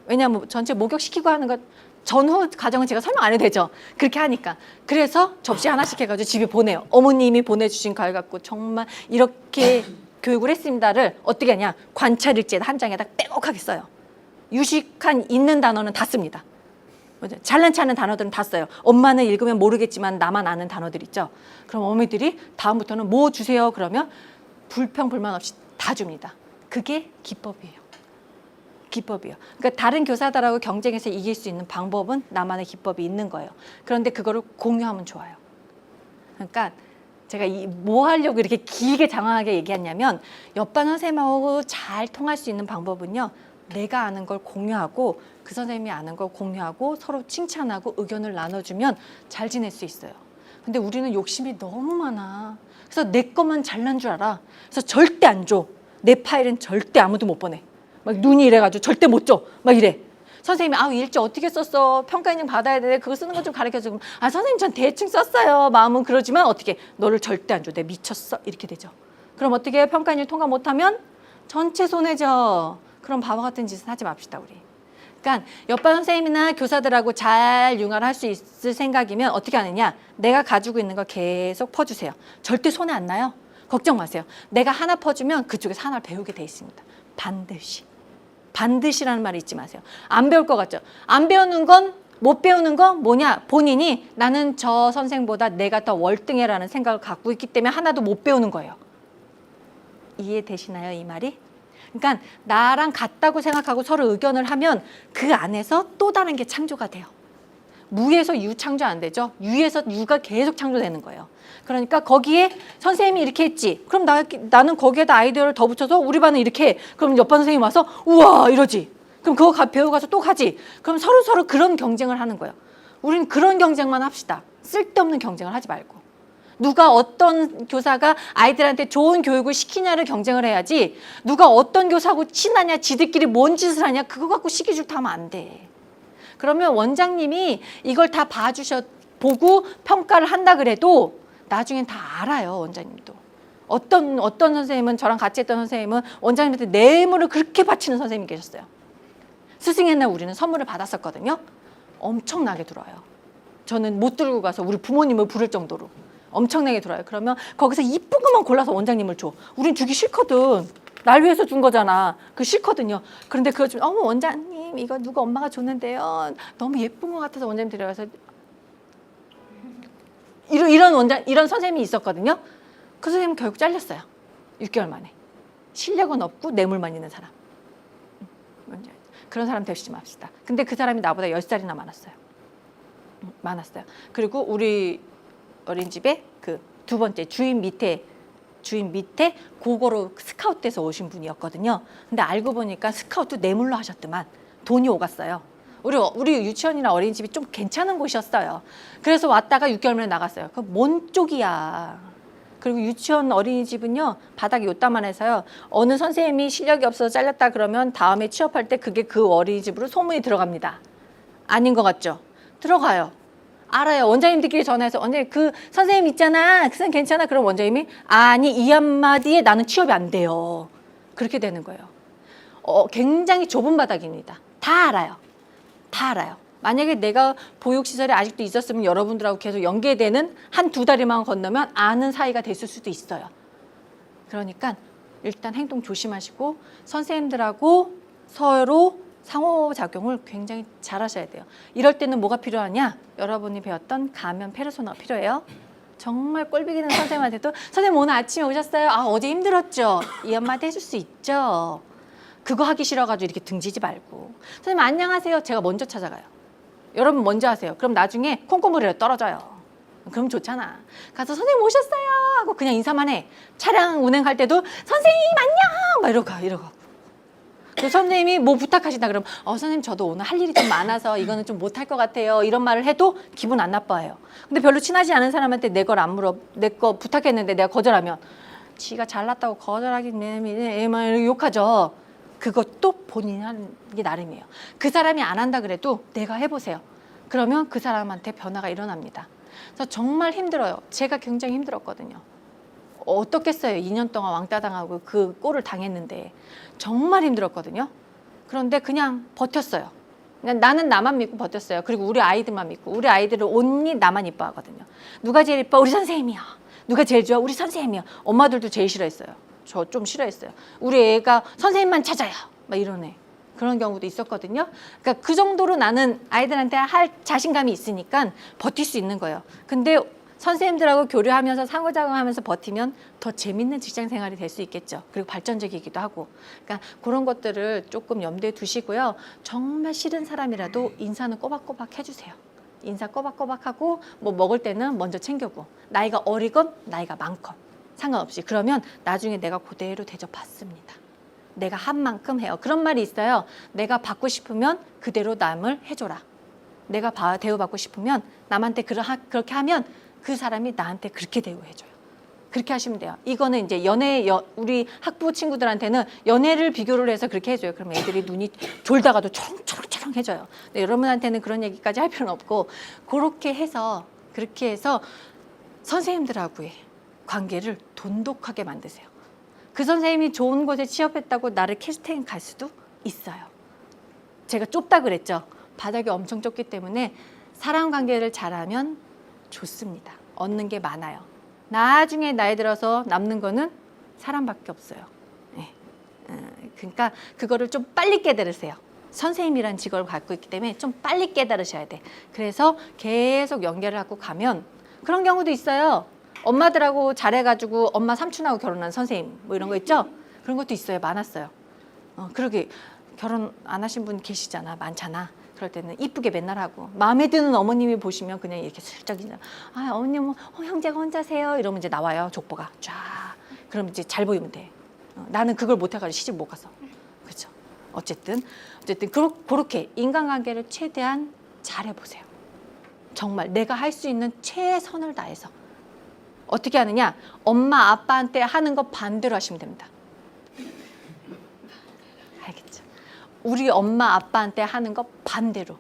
왜냐하면 전체 목욕시키고 하는 것 전후 과정은 제가 설명 안 해도 되죠. 그렇게 하니까. 그래서 접시 하나씩 해가지고 집에 보내요. 어머님이 보내주신 걸 갖고 정말 이렇게 교육을 했습니다를 어떻게 하냐. 관찰일지 한 장에다 빼곡하게 써요. 유식한 있는 단어는 다 씁니다. 잘난치 않은 단어들은 다 써요. 엄마는 읽으면 모르겠지만 나만 아는 단어들 있죠. 그럼 어머니들이 다음부터는 뭐 주세요 그러면 불평 불만 없이 다 줍니다. 그게 기법이에요. 기법이요. 그러니까 다른 교사들하고 경쟁해서 이길 수 있는 방법은 나만의 기법이 있는 거예요. 그런데 그거를 공유하면 좋아요. 그러니까 제가 뭐 하려고 이렇게 길게 장황하게 얘기했냐면 옆반 선생님하고 잘 통할 수 있는 방법은요. 내가 아는 걸 공유하고 그 선생님이 아는 걸 공유하고 서로 칭찬하고 의견을 나눠주면 잘 지낼 수 있어요. 근데 우리는 욕심이 너무 많아. 그래서 내 것만 잘난 줄 알아. 그래서 절대 안 줘. 내 파일은 절대 아무도 못 보내. 막 눈이 이래가지고 절대 못 줘. 막 이래. 선생님이 일지 어떻게 썼어? 평가 인증 받아야 돼. 그거 쓰는 거 좀 가르쳐줘. 선생님 전 대충 썼어요. 마음은 그러지만 어떻게 너를 절대 안 줘. 내가 미쳤어. 이렇게 되죠. 그럼 어떻게 평가 인증 통과 못하면 전체 손해죠. 그럼 바보 같은 짓은 하지 맙시다 우리. 그러니까 옆반 선생님이나 교사들하고 잘 융화를 할 수 있을 생각이면 어떻게 하느냐. 내가 가지고 있는 걸 계속 퍼주세요. 절대 손해 안 나요. 걱정 마세요. 내가 하나 퍼주면 그쪽에서 하나를 배우게 돼 있습니다. 반드시. 반드시라는 말을 잊지 마세요. 안 배울 것 같죠? 안 배우는 건, 못 배우는 건 뭐냐? 본인이 나는 저 선생보다 내가 더 월등해라는 생각을 갖고 있기 때문에 하나도 못 배우는 거예요. 이해되시나요, 이 말이? 그러니까 나랑 같다고 생각하고 서로 의견을 하면 그 안에서 또 다른 게 창조가 돼요. 무에서 유 창조 안 되죠. 유에서 유가 계속 창조되는 거예요. 그러니까 거기에 선생님이 이렇게 했지. 그럼 나는 거기에다 아이디어를 더 붙여서 우리 반은 이렇게 해. 그럼 옆반 선생님이 와서 우와 이러지. 그럼 그거 배우고 가서 또 가지. 그럼 서로 그런 경쟁을 하는 거예요. 우리는 그런 경쟁만 합시다. 쓸데없는 경쟁을 하지 말고. 누가 어떤 교사가 아이들한테 좋은 교육을 시키냐를 경쟁을 해야지 누가 어떤 교사하고 친하냐 지들끼리 뭔 짓을 하냐 그거 갖고 시기 질투하면 안 돼. 그러면 원장님이 이걸 다 보고 평가를 한다 그래도 나중엔 다 알아요. 원장님도. 어떤 선생님은 저랑 같이 했던 선생님은 원장님한테 뇌물을 그렇게 바치는 선생님이 계셨어요. 스승의 날 우리는 선물을 받았었거든요. 엄청나게 들어와요. 저는 못 들고 가서 우리 부모님을 부를 정도로. 엄청나게 들어요. 그러면 거기서 이쁜 것만 골라서 원장님을 줘. 우린 주기 싫거든. 날 위해서 준 거잖아. 그 싫거든요. 그런데 그거 좀 어머 원장님 이거 누가 엄마가 줬는데요. 너무 예쁜 것 같아서 원장님 데려가서 이런 선생님이 있었거든요. 그 선생님 결국 잘렸어요. 6개월 만에. 실력은 없고 뇌물만 있는 사람. 그런 사람 되시지 맙시다. 근데 그 사람이 나보다 10살이나 많았어요. 많았어요. 그리고 우리 어린이집에 그 두 번째 주인 밑에 그거로 스카우트돼서 오신 분이었거든요. 근데 알고 보니까 스카우트 뇌물로 하셨더만 돈이 오갔어요. 우리 유치원이나 어린이집이 좀 괜찮은 곳이었어요. 그래서 왔다가 6개월 만에 나갔어요. 그 뭔 쪽이야. 그리고 유치원 어린이집은요 바닥이 요따만해서요 어느 선생님이 실력이 없어서 잘렸다 그러면 다음에 취업할 때 그게 그 어린이집으로 소문이 들어갑니다. 아닌 것 같죠? 들어가요. 알아요. 원장님들끼리 전화해서 원장님 그 선생님 있잖아. 그 선생님 괜찮아? 그럼 원장님이 아니 이 한마디에 나는 취업이 안 돼요. 그렇게 되는 거예요. 굉장히 좁은 바닥입니다. 다 알아요. 다 알아요. 만약에 내가 보육시설에 아직도 있었으면 여러분들하고 계속 연계되는 한 두 다리만 건너면 아는 사이가 됐을 수도 있어요. 그러니까 일단 행동 조심하시고 선생님들하고 서로 상호작용을 굉장히 잘 하셔야 돼요. 이럴 때는 뭐가 필요하냐? 여러분이 배웠던 가면 페르소나가 필요해요. 정말 꼴보기는 선생님한테도 선생님 오늘 아침에 오셨어요? 어제 힘들었죠? 이 한마디 해줄 수 있죠. 그거 하기 싫어가지고 이렇게 등지지 말고 선생님 안녕하세요. 제가 먼저 찾아가요. 여러분 먼저 하세요. 그럼 나중에 콩고물에 떨어져요. 그럼 좋잖아. 가서 선생님 오셨어요 하고 그냥 인사만 해. 차량 운행할 때도 선생님 안녕 막 이러고 그 선생님이 뭐 부탁하시다 그러면 선생님 저도 오늘 할 일이 좀 많아서 이거는 좀 못할 것 같아요. 이런 말을 해도 기분 안 나빠해요. 근데 별로 친하지 않은 사람한테 내 걸 안 물어 내 거 부탁했는데 내가 거절하면 지가 잘났다고 거절하긴 애만 욕하죠. 그것도 본인이 하는 게 나름이에요. 그 사람이 안 한다 그래도 내가 해보세요. 그러면 그 사람한테 변화가 일어납니다. 그래서 정말 힘들어요. 제가 굉장히 힘들었거든요. 어떻겠어요. 2년 동안 왕따 당하고 그 꼴을 당했는데 정말 힘들었거든요. 그런데 그냥 버텼어요. 그냥 나는 나만 믿고 버텼어요. 그리고 우리 아이들만 믿고. 우리 아이들은 온리 나만 이뻐하거든요. 누가 제일 이뻐? 우리 선생님이야. 누가 제일 좋아? 우리 선생님이야. 엄마들도 제일 싫어했어요. 저 좀 싫어했어요. 우리 애가 선생님만 찾아요. 막 이런 애. 그런 경우도 있었거든요. 그러니까 그 정도로 나는 아이들한테 할 자신감이 있으니까 버틸 수 있는 거예요. 근데 선생님들하고 교류하면서 상호작용하면서 버티면 더 재밌는 직장 생활이 될 수 있겠죠. 그리고 발전적이기도 하고. 그러니까 그런 것들을 조금 염두에 두시고요. 정말 싫은 사람이라도 인사는 꼬박꼬박 해주세요. 인사 꼬박꼬박하고 뭐 먹을 때는 먼저 챙겨고. 나이가 어리건 나이가 많건 상관없이. 그러면 나중에 내가 그대로 대접받습니다. 내가 한 만큼 해요. 그런 말이 있어요. 내가 받고 싶으면 그대로 남을 해줘라. 내가 대우받고 싶으면 남한테 그렇게 하면 그 사람이 나한테 그렇게 대우해줘요. 그렇게 하시면 돼요. 이거는 이제 우리 학부 친구들한테는 연애를 비교를 해서 그렇게 해줘요. 그러면 애들이 눈이 졸다가도 초롱초롱해져요. 근데 여러분한테는 그런 얘기까지 할 필요는 없고 그렇게 해서 선생님들하고의 관계를 돈독하게 만드세요. 그 선생님이 좋은 곳에 취업했다고 나를 캐스팅 갈 수도 있어요. 제가 좁다 그랬죠. 바닥이 엄청 좁기 때문에 사람 관계를 잘하면 좋습니다. 얻는 게 많아요. 나중에 나이 들어서 남는 거는 사람밖에 없어요. 네. 그러니까 그거를 좀 빨리 깨달으세요. 선생님이란 직업을 갖고 있기 때문에 좀 빨리 깨달으셔야 돼. 그래서 계속 연결을 하고 가면 그런 경우도 있어요. 엄마들하고 잘해가지고 엄마 삼촌하고 결혼한 선생님 뭐 이런 거 있죠? 그런 것도 있어요. 많았어요. 그러게 결혼 안 하신 분 계시잖아. 많잖아. 그럴 때는 이쁘게 맨날 하고 마음에 드는 어머님이 보시면 그냥 이렇게 슬쩍 아 어머님 형제가 혼자세요 이러면 이제 나와요. 족보가 쫙. 그럼 이제 잘 보이면 돼. 나는 그걸 못해가지고 시집 못 가서. 그렇죠. 어쨌든 그렇게 인간관계를 최대한 잘해보세요. 정말 내가 할 수 있는 최선을 다해서. 어떻게 하느냐? 엄마 아빠한테 하는 거 반대로 하시면 됩니다. 알겠죠? 우리 엄마 아빠한테 하는 거 반대로.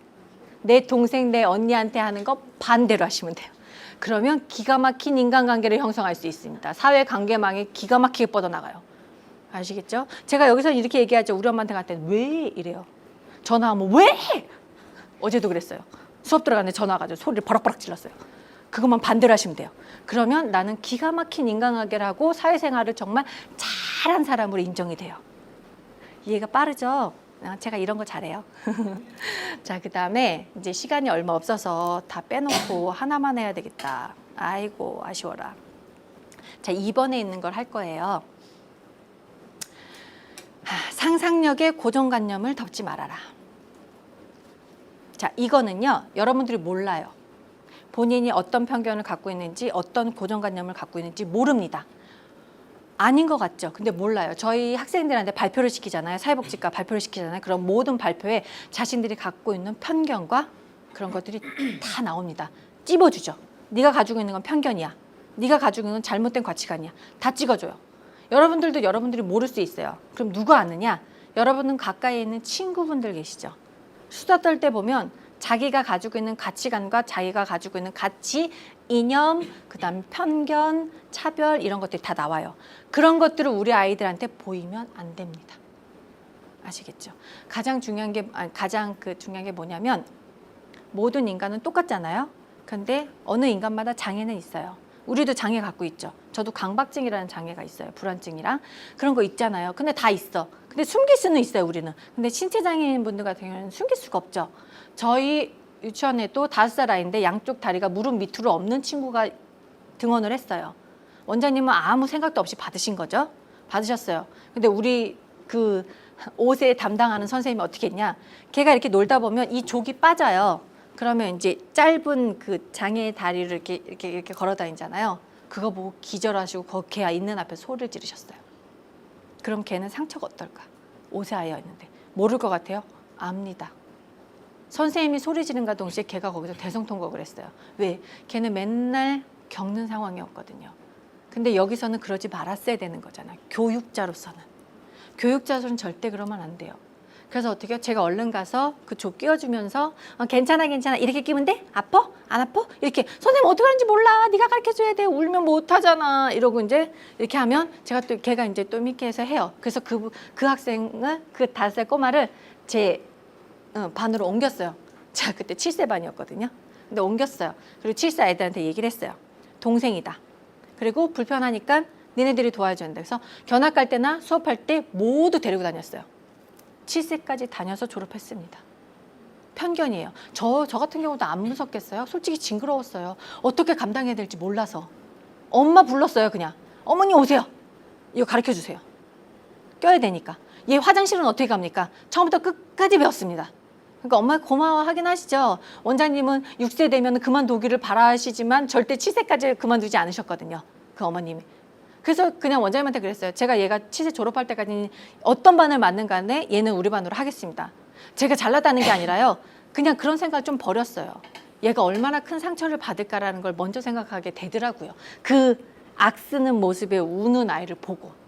내 동생 내 언니한테 하는 거 반대로 하시면 돼요. 그러면 기가 막힌 인간관계를 형성할 수 있습니다. 사회관계망이 기가 막히게 뻗어나가요. 아시겠죠? 제가 여기서 이렇게 얘기하죠. 우리 엄마한테 갈 때는 왜 이래요. 전화하면 왜? 어제도 그랬어요. 수업 들어갔는데 전화 와가지고 소리를 버럭버럭 질렀어요. 그것만 반대로 하시면 돼요. 그러면 나는 기가 막힌 인간관계를 하고 사회생활을 정말 잘한 사람으로 인정이 돼요. 이해가 빠르죠? 제가 이런 거 잘해요. 자, 그 다음에 이제 시간이 얼마 없어서 다 빼놓고 하나만 해야 되겠다. 아이고, 아쉬워라. 자, 2번에 있는 걸 할 거예요. 상상력의 고정관념을 덮지 말아라. 자, 이거는요, 여러분들이 몰라요. 본인이 어떤 편견을 갖고 있는지, 어떤 고정관념을 갖고 있는지 모릅니다. 아닌 것 같죠? 근데 몰라요. 저희 학생들한테 발표를 시키잖아요. 사회복지과 발표를 시키잖아요. 그럼 모든 발표에 자신들이 갖고 있는 편견과 그런 것들이 다 나옵니다. 찝어주죠. 네가 가지고 있는 건 편견이야. 네가 가지고 있는 건 잘못된 가치관이야. 다 찍어줘요. 여러분들도 여러분들이 모를 수 있어요. 그럼 누가 아느냐? 여러분은 가까이에 있는 친구분들 계시죠? 수다 떨 때 보면 자기가 가지고 있는 가치관과 자기가 가지고 있는 가치, 이념, 그다음 편견, 차별 이런 것들이 다 나와요. 그런 것들을 우리 아이들한테 보이면 안 됩니다. 아시겠죠? 가장 중요한 게 뭐냐면 모든 인간은 똑같잖아요. 근데 어느 인간마다 장애는 있어요. 우리도 장애 갖고 있죠. 저도 강박증이라는 장애가 있어요. 불안증이랑 그런 거 있잖아요. 근데 다 있어. 근데 숨길 수는 있어요, 우리는. 근데 신체 장애인 분들 같은 경우는 숨길 수가 없죠. 저희 유치원에도 5살 아이인데 양쪽 다리가 무릎 밑으로 없는 친구가 등원을 했어요. 원장님은 아무 생각도 없이 받으신 거죠. 받으셨어요. 근데 우리 그 5세 담당하는 선생님이 어떻게 했냐. 걔가 이렇게 놀다 보면 이 족이 빠져요. 그러면 이제 짧은 그 장애의 다리를 이렇게 걸어 다니잖아요. 그거 보고 기절하시고 걔 있는 앞에 소리를 지르셨어요. 그럼 걔는 상처가 어떨까? 5세 아이였는데 모를 것 같아요? 압니다. 선생님이 소리 지른과 동시에 걔가 거기서 대성통곡을 했어요. 왜? 걔는 맨날 겪는 상황이었거든요. 근데 여기서는 그러지 말았어야 되는 거잖아요. 교육자로서는 절대 그러면 안 돼요. 그래서 어떻게 해요? 제가 얼른 가서 그 조 끼워주면서 괜찮아 괜찮아 이렇게 끼면 돼? 아파? 안 아파? 이렇게 선생님 어떻게 하는지 몰라 네가 가르쳐줘야 돼 울면 못하잖아 이러고 이제 이렇게 하면 제가 또 걔가 이제 또 믿게 해서 해요. 그래서 그 학생을 그 5살 꼬마를 제 반으로 옮겼어요. 제가 그때 7세 반이었거든요. 근데 옮겼어요. 그리고 7세 아이들한테 얘기를 했어요. 동생이다. 그리고 불편하니까 니네들이 도와줘야 된다. 그래서 견학 갈 때나 수업할 때 모두 데리고 다녔어요. 7세까지 다녀서 졸업했습니다. 편견이에요. 저 같은 경우도 안 무섭겠어요? 솔직히 징그러웠어요. 어떻게 감당해야 될지 몰라서. 엄마 불렀어요, 그냥. 어머니 오세요. 이거 가르쳐 주세요. 껴야 되니까. 얘 화장실은 어떻게 갑니까? 처음부터 끝까지 배웠습니다. 그러니까 엄마 고마워하긴 하시죠. 원장님은 6세 되면 그만두기를 바라시지만 절대 7세까지 그만두지 않으셨거든요. 그 어머님이. 그래서 그냥 원장님한테 그랬어요. 제가 얘가 7세 졸업할 때까지 어떤 반을 맞는 간에 얘는 우리 반으로 하겠습니다. 제가 잘났다는 게 아니라요. 그냥 그런 생각을 좀 버렸어요. 얘가 얼마나 큰 상처를 받을까라는 걸 먼저 생각하게 되더라고요. 그 악쓰는 모습에 우는 아이를 보고.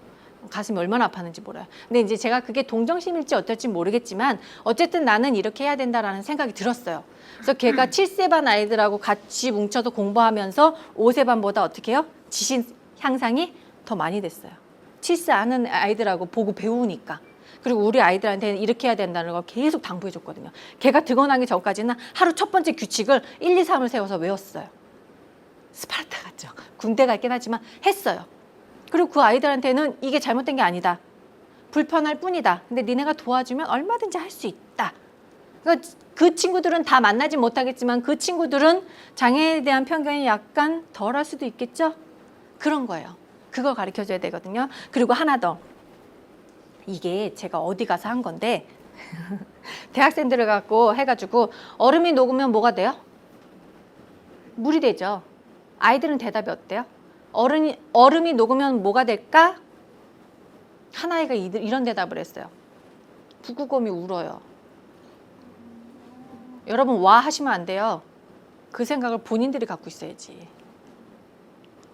가슴이 얼마나 아팠는지 몰라요. 근데 이제 제가 그게 동정심일지 어떨지 모르겠지만 어쨌든 나는 이렇게 해야 된다라는 생각이 들었어요. 그래서 걔가 7세 반 아이들하고 같이 뭉쳐서 공부하면서 5세 반보다 어떻게 해요? 지신 향상이 더 많이 됐어요. 7세 아는 아이들하고 보고 배우니까. 그리고 우리 아이들한테는 이렇게 해야 된다는 걸 계속 당부해 줬거든요. 걔가 등원하기 전까지는 하루 첫 번째 규칙을 1, 2, 3을 세워서 외웠어요. 스파르타 같죠. 군대 갈긴 하지만 했어요. 그리고 그 아이들한테는 이게 잘못된 게 아니다. 불편할 뿐이다. 근데 니네가 도와주면 얼마든지 할 수 있다. 그러니까 그 친구들은 다 만나지 못하겠지만 그 친구들은 장애에 대한 편견이 약간 덜할 수도 있겠죠? 그런 거예요. 그걸 가르쳐줘야 되거든요. 그리고 하나 더. 이게 제가 어디 가서 한 건데 대학생들을 갖고 해가지고 얼음이 녹으면 뭐가 돼요? 물이 되죠. 아이들은 대답이 어때요? 얼음이 녹으면 뭐가 될까? 하나이가 이런 대답을 했어요. 북극곰이 울어요. 여러분 와 하시면 안 돼요. 그 생각을 본인들이 갖고 있어야지.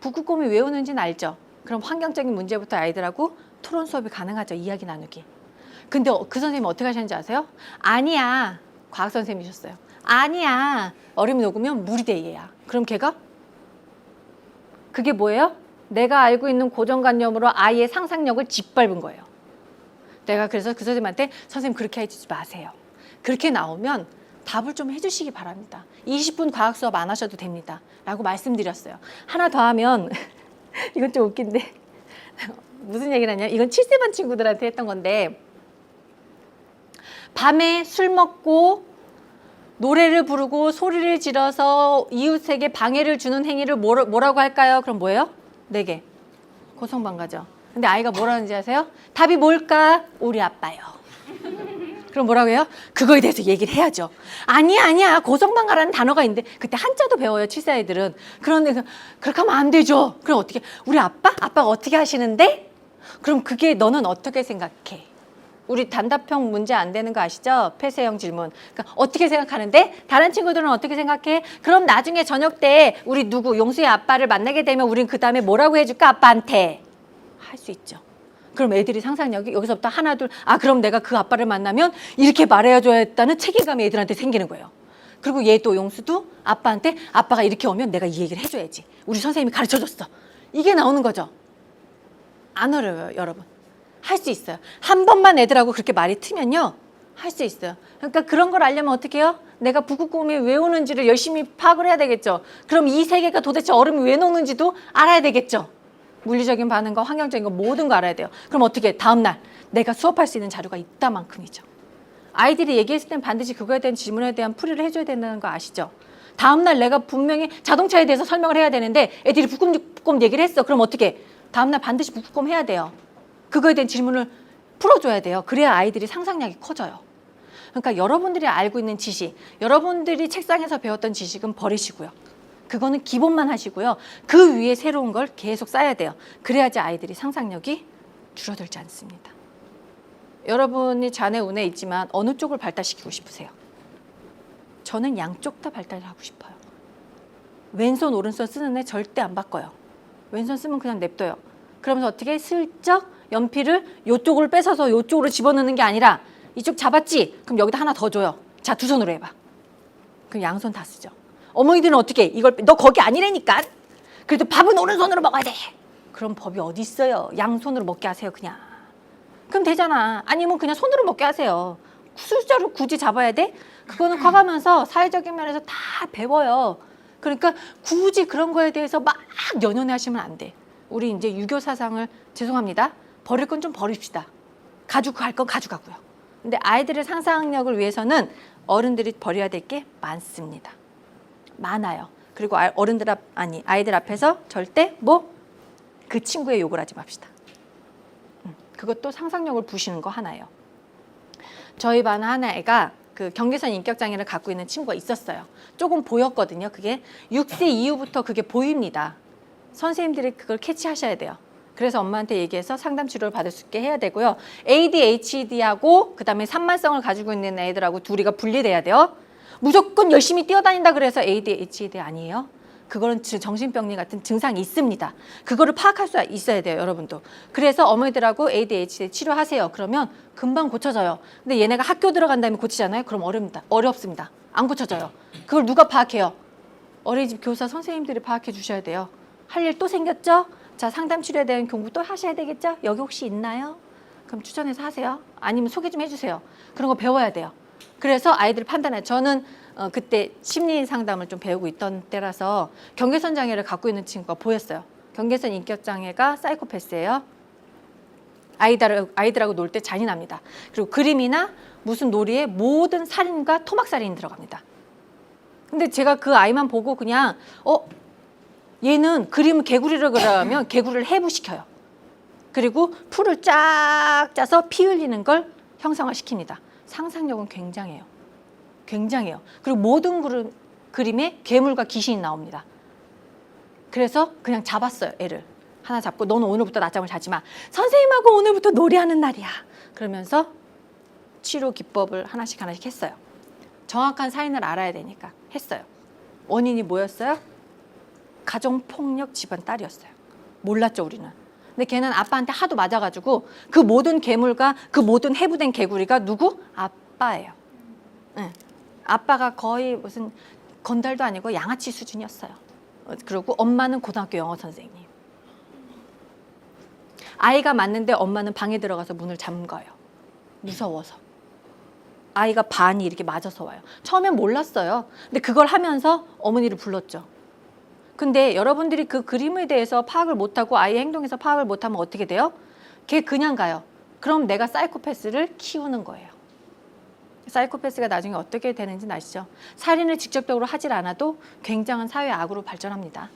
북극곰이 왜 우는지는 알죠? 그럼 환경적인 문제부터 아이들하고 토론 수업이 가능하죠. 이야기 나누기. 근데 그 선생님이 어떻게 하셨는지 아세요? 아니야. 과학 선생님이셨어요. 아니야. 얼음이 녹으면 물이 돼 얘야. 그럼 걔가? 그게 뭐예요? 내가 알고 있는 고정관념으로 아이의 상상력을 짓밟은 거예요. 내가 그래서 그 선생님한테 선생님 그렇게 해주지 마세요. 그렇게 나오면 답을 좀 해주시기 바랍니다. 20분 과학 수업 안 하셔도 됩니다. 라고 말씀드렸어요. 하나 더 하면 이건 좀 웃긴데 무슨 얘기를 하냐면 이건 7세 반 친구들한테 했던 건데 밤에 술 먹고 노래를 부르고 소리를 질러서 이웃에게 방해를 주는 행위를 뭐라고 할까요? 그럼 뭐예요? 4개. 고성방가죠. 근데 아이가 뭐라는지 아세요? 답이 뭘까? 우리 아빠요. 그럼 뭐라고 해요? 그거에 대해서 얘기를 해야죠. 아니야. 고성방가라는 단어가 있는데 그때 한자도 배워요. 7세 아이들은. 그런데 그렇게 하면 안 되죠. 그럼 어떻게? 우리 아빠? 아빠가 어떻게 하시는데? 그럼 그게 너는 어떻게 생각해? 우리 단답형 문제 안 되는 거 아시죠? 폐쇄형 질문. 그러니까 어떻게 생각하는데? 다른 친구들은 어떻게 생각해? 그럼 나중에 저녁 때 우리 누구 용수의 아빠를 만나게 되면 우린 그 다음에 뭐라고 해줄까? 아빠한테. 할 수 있죠. 그럼 애들이 상상력이 여기서부터 하나 둘 그럼 내가 그 아빠를 만나면 이렇게 말해줘야겠다는 책임감이 애들한테 생기는 거예요. 그리고 얘 또 용수도 아빠한테 아빠가 이렇게 오면 내가 이 얘기를 해줘야지. 우리 선생님이 가르쳐줬어. 이게 나오는 거죠. 안 어려워요, 여러분. 할 수 있어요. 한 번만 애들하고 그렇게 말이 트면요. 할 수 있어요. 그러니까 그런 걸 알려면 어떻게 해요? 내가 북극곰이 왜 오는지를 열심히 파악을 해야 되겠죠. 그럼 이 세계가 도대체 얼음이 왜 녹는지도 알아야 되겠죠. 물리적인 반응과 환경적인 거 모든 거 알아야 돼요. 그럼 어떻게 다음날 내가 수업할 수 있는 자료가 있다만큼이죠. 아이들이 얘기했을 땐 반드시 그거에 대한 질문에 대한 풀이를 해줘야 된다는 거 아시죠? 다음날 내가 분명히 자동차에 대해서 설명을 해야 되는데 애들이 북극곰 얘기를 했어. 그럼 어떻게? 다음날 반드시 북극곰 해야 돼요. 그거에 대한 질문을 풀어줘야 돼요. 그래야 아이들이 상상력이 커져요. 그러니까 여러분들이 알고 있는 지식, 여러분들이 책상에서 배웠던 지식은 버리시고요. 그거는 기본만 하시고요. 그 위에 새로운 걸 계속 쌓아야 돼요. 그래야지 아이들이 상상력이 줄어들지 않습니다. 여러분이 자네 운에 있지만 어느 쪽을 발달시키고 싶으세요? 저는 양쪽 다 발달하고 싶어요. 왼손 오른손 쓰는 애 절대 안 바꿔요. 왼손 쓰면 그냥 냅둬요. 그러면서 어떻게 슬쩍 연필을 이쪽으로 뺏어서 이쪽으로 집어넣는 게 아니라 이쪽 잡았지? 그럼 여기다 하나 더 줘요. 자, 두 손으로 해봐. 그럼 양손 다 쓰죠. 어머니들은 어떻게 이걸 너 거기 아니라니까. 그래도 밥은 오른손으로 먹어야 돼. 그런 법이 어디 있어요. 양손으로 먹게 하세요 그냥. 그럼 되잖아. 아니면 그냥 손으로 먹게 하세요. 숫자로 굳이 잡아야 돼? 그거는 커가면서 사회적인 면에서 다 배워요. 그러니까 굳이 그런 거에 대해서 막 연연해 하시면 안 돼. 우리 이제 유교 사상을 죄송합니다. 버릴 건 좀 버립시다. 가지고 갈 건 가져가고요. 근데 아이들의 상상력을 위해서는 어른들이 버려야 될 게 많습니다. 많아요. 그리고 아이들 앞에서 절대 그 친구의 욕을 하지 맙시다. 그것도 상상력을 부시는 거 하나예요. 저희 반 하나 애가 그 경계선 인격장애를 갖고 있는 친구가 있었어요. 조금 보였거든요. 그게 6세 이후부터 그게 보입니다. 선생님들이 그걸 캐치하셔야 돼요. 그래서 엄마한테 얘기해서 상담 치료를 받을 수 있게 해야 되고요. ADHD하고 그다음에 산만성을 가지고 있는 애들하고 둘이가 분리돼야 돼요. 무조건 열심히 뛰어다닌다 그래서 ADHD 아니에요. 그거는 정신병리 같은 증상이 있습니다. 그거를 파악할 수 있어야 돼요, 여러분도. 그래서 어머니들하고 ADHD 치료하세요. 그러면 금방 고쳐져요. 근데 얘네가 학교 들어간 다음에 고치잖아요. 그럼 어렵습니다. 안 고쳐져요. 그걸 누가 파악해요? 어린이집 교사 선생님들이 파악해 주셔야 돼요. 할 일 또 생겼죠? 자, 상담 치료에 대한 공부 또 하셔야 되겠죠? 여기 혹시 있나요? 그럼 추천해서 하세요. 아니면 소개 좀 해주세요. 그런 거 배워야 돼요. 그래서 아이들 판단해요. 저는 그때 심리 상담을 좀 배우고 있던 때라서 경계선 장애를 갖고 있는 친구가 보였어요. 경계선 인격 장애가 사이코패스예요. 아이들하고 놀 때 잔인합니다. 그리고 그림이나 무슨 놀이에 모든 살인과 토막살인이 들어갑니다. 근데 제가 그 아이만 보고 그냥 얘는 그림을 개구리를 그려면 개구리를 해부시켜요. 그리고 풀을 쫙 짜서 피 흘리는 걸 형상화시킵니다. 상상력은 굉장해요. 굉장해요. 그리고 모든 그림에 괴물과 귀신이 나옵니다. 그래서 그냥 잡았어요, 애를. 하나 잡고 너는 오늘부터 낮잠을 자지 마. 선생님하고 오늘부터 놀이하는 날이야. 그러면서 치료 기법을 하나씩 했어요. 정확한 사인을 알아야 되니까 했어요. 원인이 뭐였어요? 가정폭력 집안 딸이었어요. 몰랐죠, 우리는. 근데 걔는 아빠한테 하도 맞아가지고 그 모든 괴물과 그 모든 해부된 개구리가 누구? 아빠예요. 네. 아빠가 거의 무슨 건달도 아니고 양아치 수준이었어요. 그리고 엄마는 고등학교 영어 선생님. 아이가 맞는데 엄마는 방에 들어가서 문을 잠가요. 무서워서. 아이가 반이 이렇게 맞아서 와요. 처음엔 몰랐어요. 근데 그걸 하면서 어머니를 불렀죠. 근데 여러분들이 그 그림에 대해서 파악을 못하고 아이의 행동에서 파악을 못하면 어떻게 돼요? 걔 그냥 가요. 그럼 내가 사이코패스를 키우는 거예요. 사이코패스가 나중에 어떻게 되는지는 아시죠? 살인을 직접적으로 하질 않아도 굉장한 사회 악으로 발전합니다.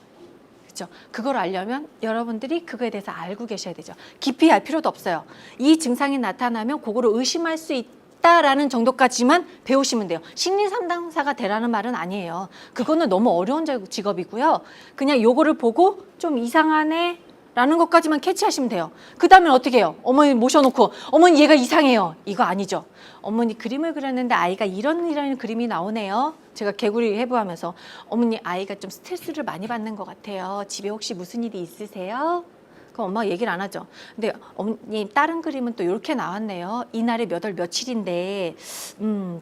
그렇죠? 그걸 알려면 여러분들이 그거에 대해서 알고 계셔야 되죠. 깊이 알 필요도 없어요. 이 증상이 나타나면 그거를 의심할 수 있다라는 정도까지만 배우시면 돼요. 심리 상담사가 되라는 말은 아니에요. 그거는 너무 어려운 직업이고요. 그냥 요거를 보고 좀 이상하네 라는 것까지만 캐치하시면 돼요. 그 다음엔 어떻게 해요? 어머니 모셔놓고 어머니 얘가 이상해요. 이거 아니죠. 어머니 그림을 그렸는데 아이가 이런 그림이 나오네요. 제가 개구리 해부하면서 어머니 아이가 좀 스트레스를 많이 받는 것 같아요. 집에 혹시 무슨 일이 있으세요? 그럼 엄마가 얘기를 안 하죠. 근데 어머니 다른 그림은 또 이렇게 나왔네요. 이날이 몇 월 며칠인데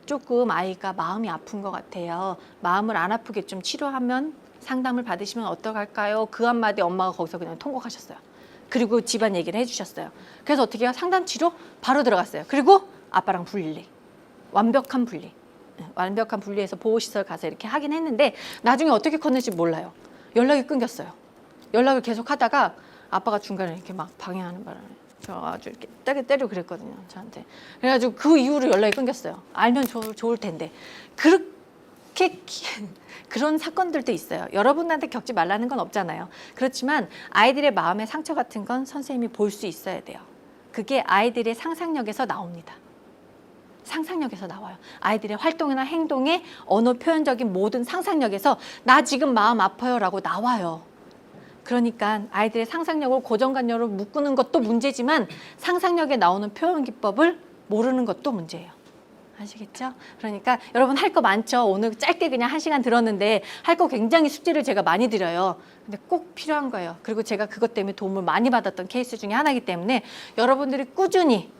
조금 아이가 마음이 아픈 것 같아요. 마음을 안 아프게 좀 치료하면 상담을 받으시면 어떡할까요? 그 한마디 엄마가 거기서 그냥 통곡하셨어요. 그리고 집안 얘기를 해주셨어요. 그래서 어떻게 해요? 상담 치료 바로 들어갔어요. 그리고 아빠랑 분리. 완벽한 분리. 완벽한 분리해서 보호시설 가서 이렇게 하긴 했는데 나중에 어떻게 컸는지 몰라요. 연락이 끊겼어요. 연락을 계속 하다가 아빠가 중간에 이렇게 막 방해하는 바람에 저 아주 이렇게 때리고 그랬거든요. 저한테. 그래가지고 그 이후로 연락이 끊겼어요. 알면 좋을 텐데. 그렇게 그런 사건들도 있어요. 여러분한테 겪지 말라는 건 없잖아요. 그렇지만 아이들의 마음의 상처 같은 건 선생님이 볼 수 있어야 돼요. 그게 아이들의 상상력에서 나옵니다. 상상력에서 나와요. 아이들의 활동이나 행동의 언어 표현적인 모든 상상력에서 나 지금 마음 아파요 라고 나와요. 그러니까 아이들의 상상력을 고정관념으로 묶는 것도 문제지만 상상력에 나오는 표현 기법을 모르는 것도 문제예요. 아시겠죠? 그러니까 여러분 할 거 많죠. 오늘 짧게 그냥 1시간 들었는데 할 거 굉장히 숙제를 제가 많이 드려요. 근데 꼭 필요한 거예요. 그리고 제가 그것 때문에 도움을 많이 받았던 케이스 중에 하나이기 때문에 여러분들이 꾸준히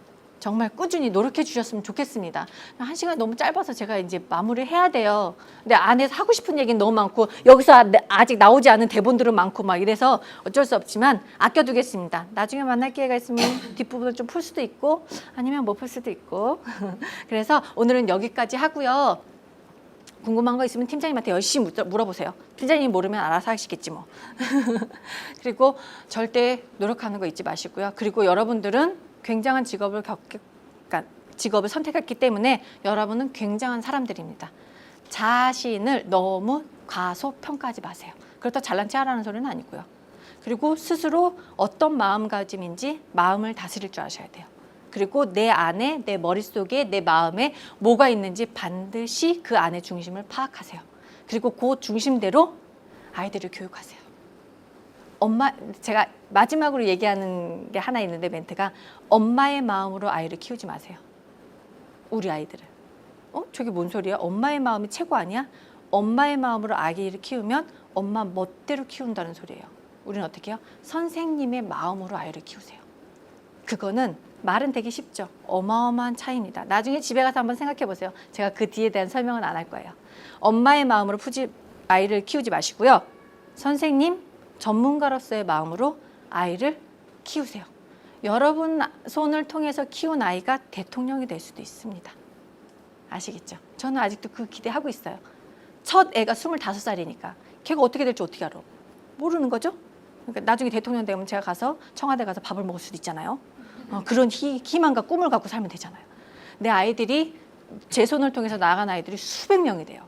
정말 꾸준히 노력해 주셨으면 좋겠습니다. 1시간 너무 짧아서 제가 이제 마무리 해야 돼요. 근데 안에서 하고 싶은 얘기는 너무 많고 여기서 아직 나오지 않은 대본들은 많고 막 이래서 어쩔 수 없지만 아껴두겠습니다. 나중에 만날 기회가 있으면 뒷부분을 좀 풀 수도 있고 아니면 못 풀 수도 있고 그래서 오늘은 여기까지 하고요. 궁금한 거 있으면 팀장님한테 열심히 물어보세요. 팀장님이 모르면 알아서 하시겠지 뭐. 그리고 절대 노력하는 거 잊지 마시고요. 그리고 여러분들은 굉장한 직업을 선택했기 때문에 여러분은 굉장한 사람들입니다. 자신을 너무 과소평가하지 마세요. 그렇다고 잘난 체 하라는 소리는 아니고요. 그리고 스스로 어떤 마음가짐인지 마음을 다스릴 줄 아셔야 돼요. 그리고 내 안에, 내 머릿속에, 내 마음에 뭐가 있는지 반드시 그 안의 중심을 파악하세요. 그리고 그 중심대로 아이들을 교육하세요. 제가 마지막으로 얘기하는 게 하나 있는데 멘트가 엄마의 마음으로 아이를 키우지 마세요. 우리 아이들을. 저게 뭔 소리야? 엄마의 마음이 최고 아니야? 엄마의 마음으로 아이를 키우면 엄마 멋대로 키운다는 소리예요. 우리는 어떻게 해요? 선생님의 마음으로 아이를 키우세요. 그거는 말은 되게 쉽죠. 어마어마한 차이입니다. 나중에 집에 가서 한번 생각해 보세요. 제가 그 뒤에 대한 설명은 안 할 거예요. 엄마의 마음으로 아이를 키우지 마시고요. 선생님, 전문가로서의 마음으로 아이를 키우세요. 여러분 손을 통해서 키운 아이가 대통령이 될 수도 있습니다. 아시겠죠? 저는 아직도 그 기대하고 있어요. 첫 애가 25살이니까 걔가 어떻게 될지 어떻게 알아? 모르는 거죠? 그러니까 나중에 대통령 되면 제가 가서 청와대 가서 밥을 먹을 수도 있잖아요. 그런 희망과 꿈을 갖고 살면 되잖아요. 내 아이들이 제 손을 통해서 나간 아이들이 수백 명이 돼요.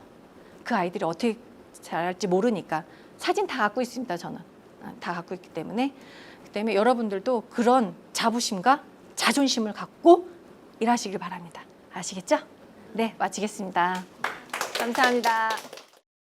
그 아이들이 어떻게 잘할지 모르니까 사진 다 갖고 있습니다. 저는 다 갖고 있기 때문에 여러분들도 그런 자부심과 자존심을 갖고 일하시길 바랍니다. 아시겠죠? 네, 마치겠습니다. 감사합니다.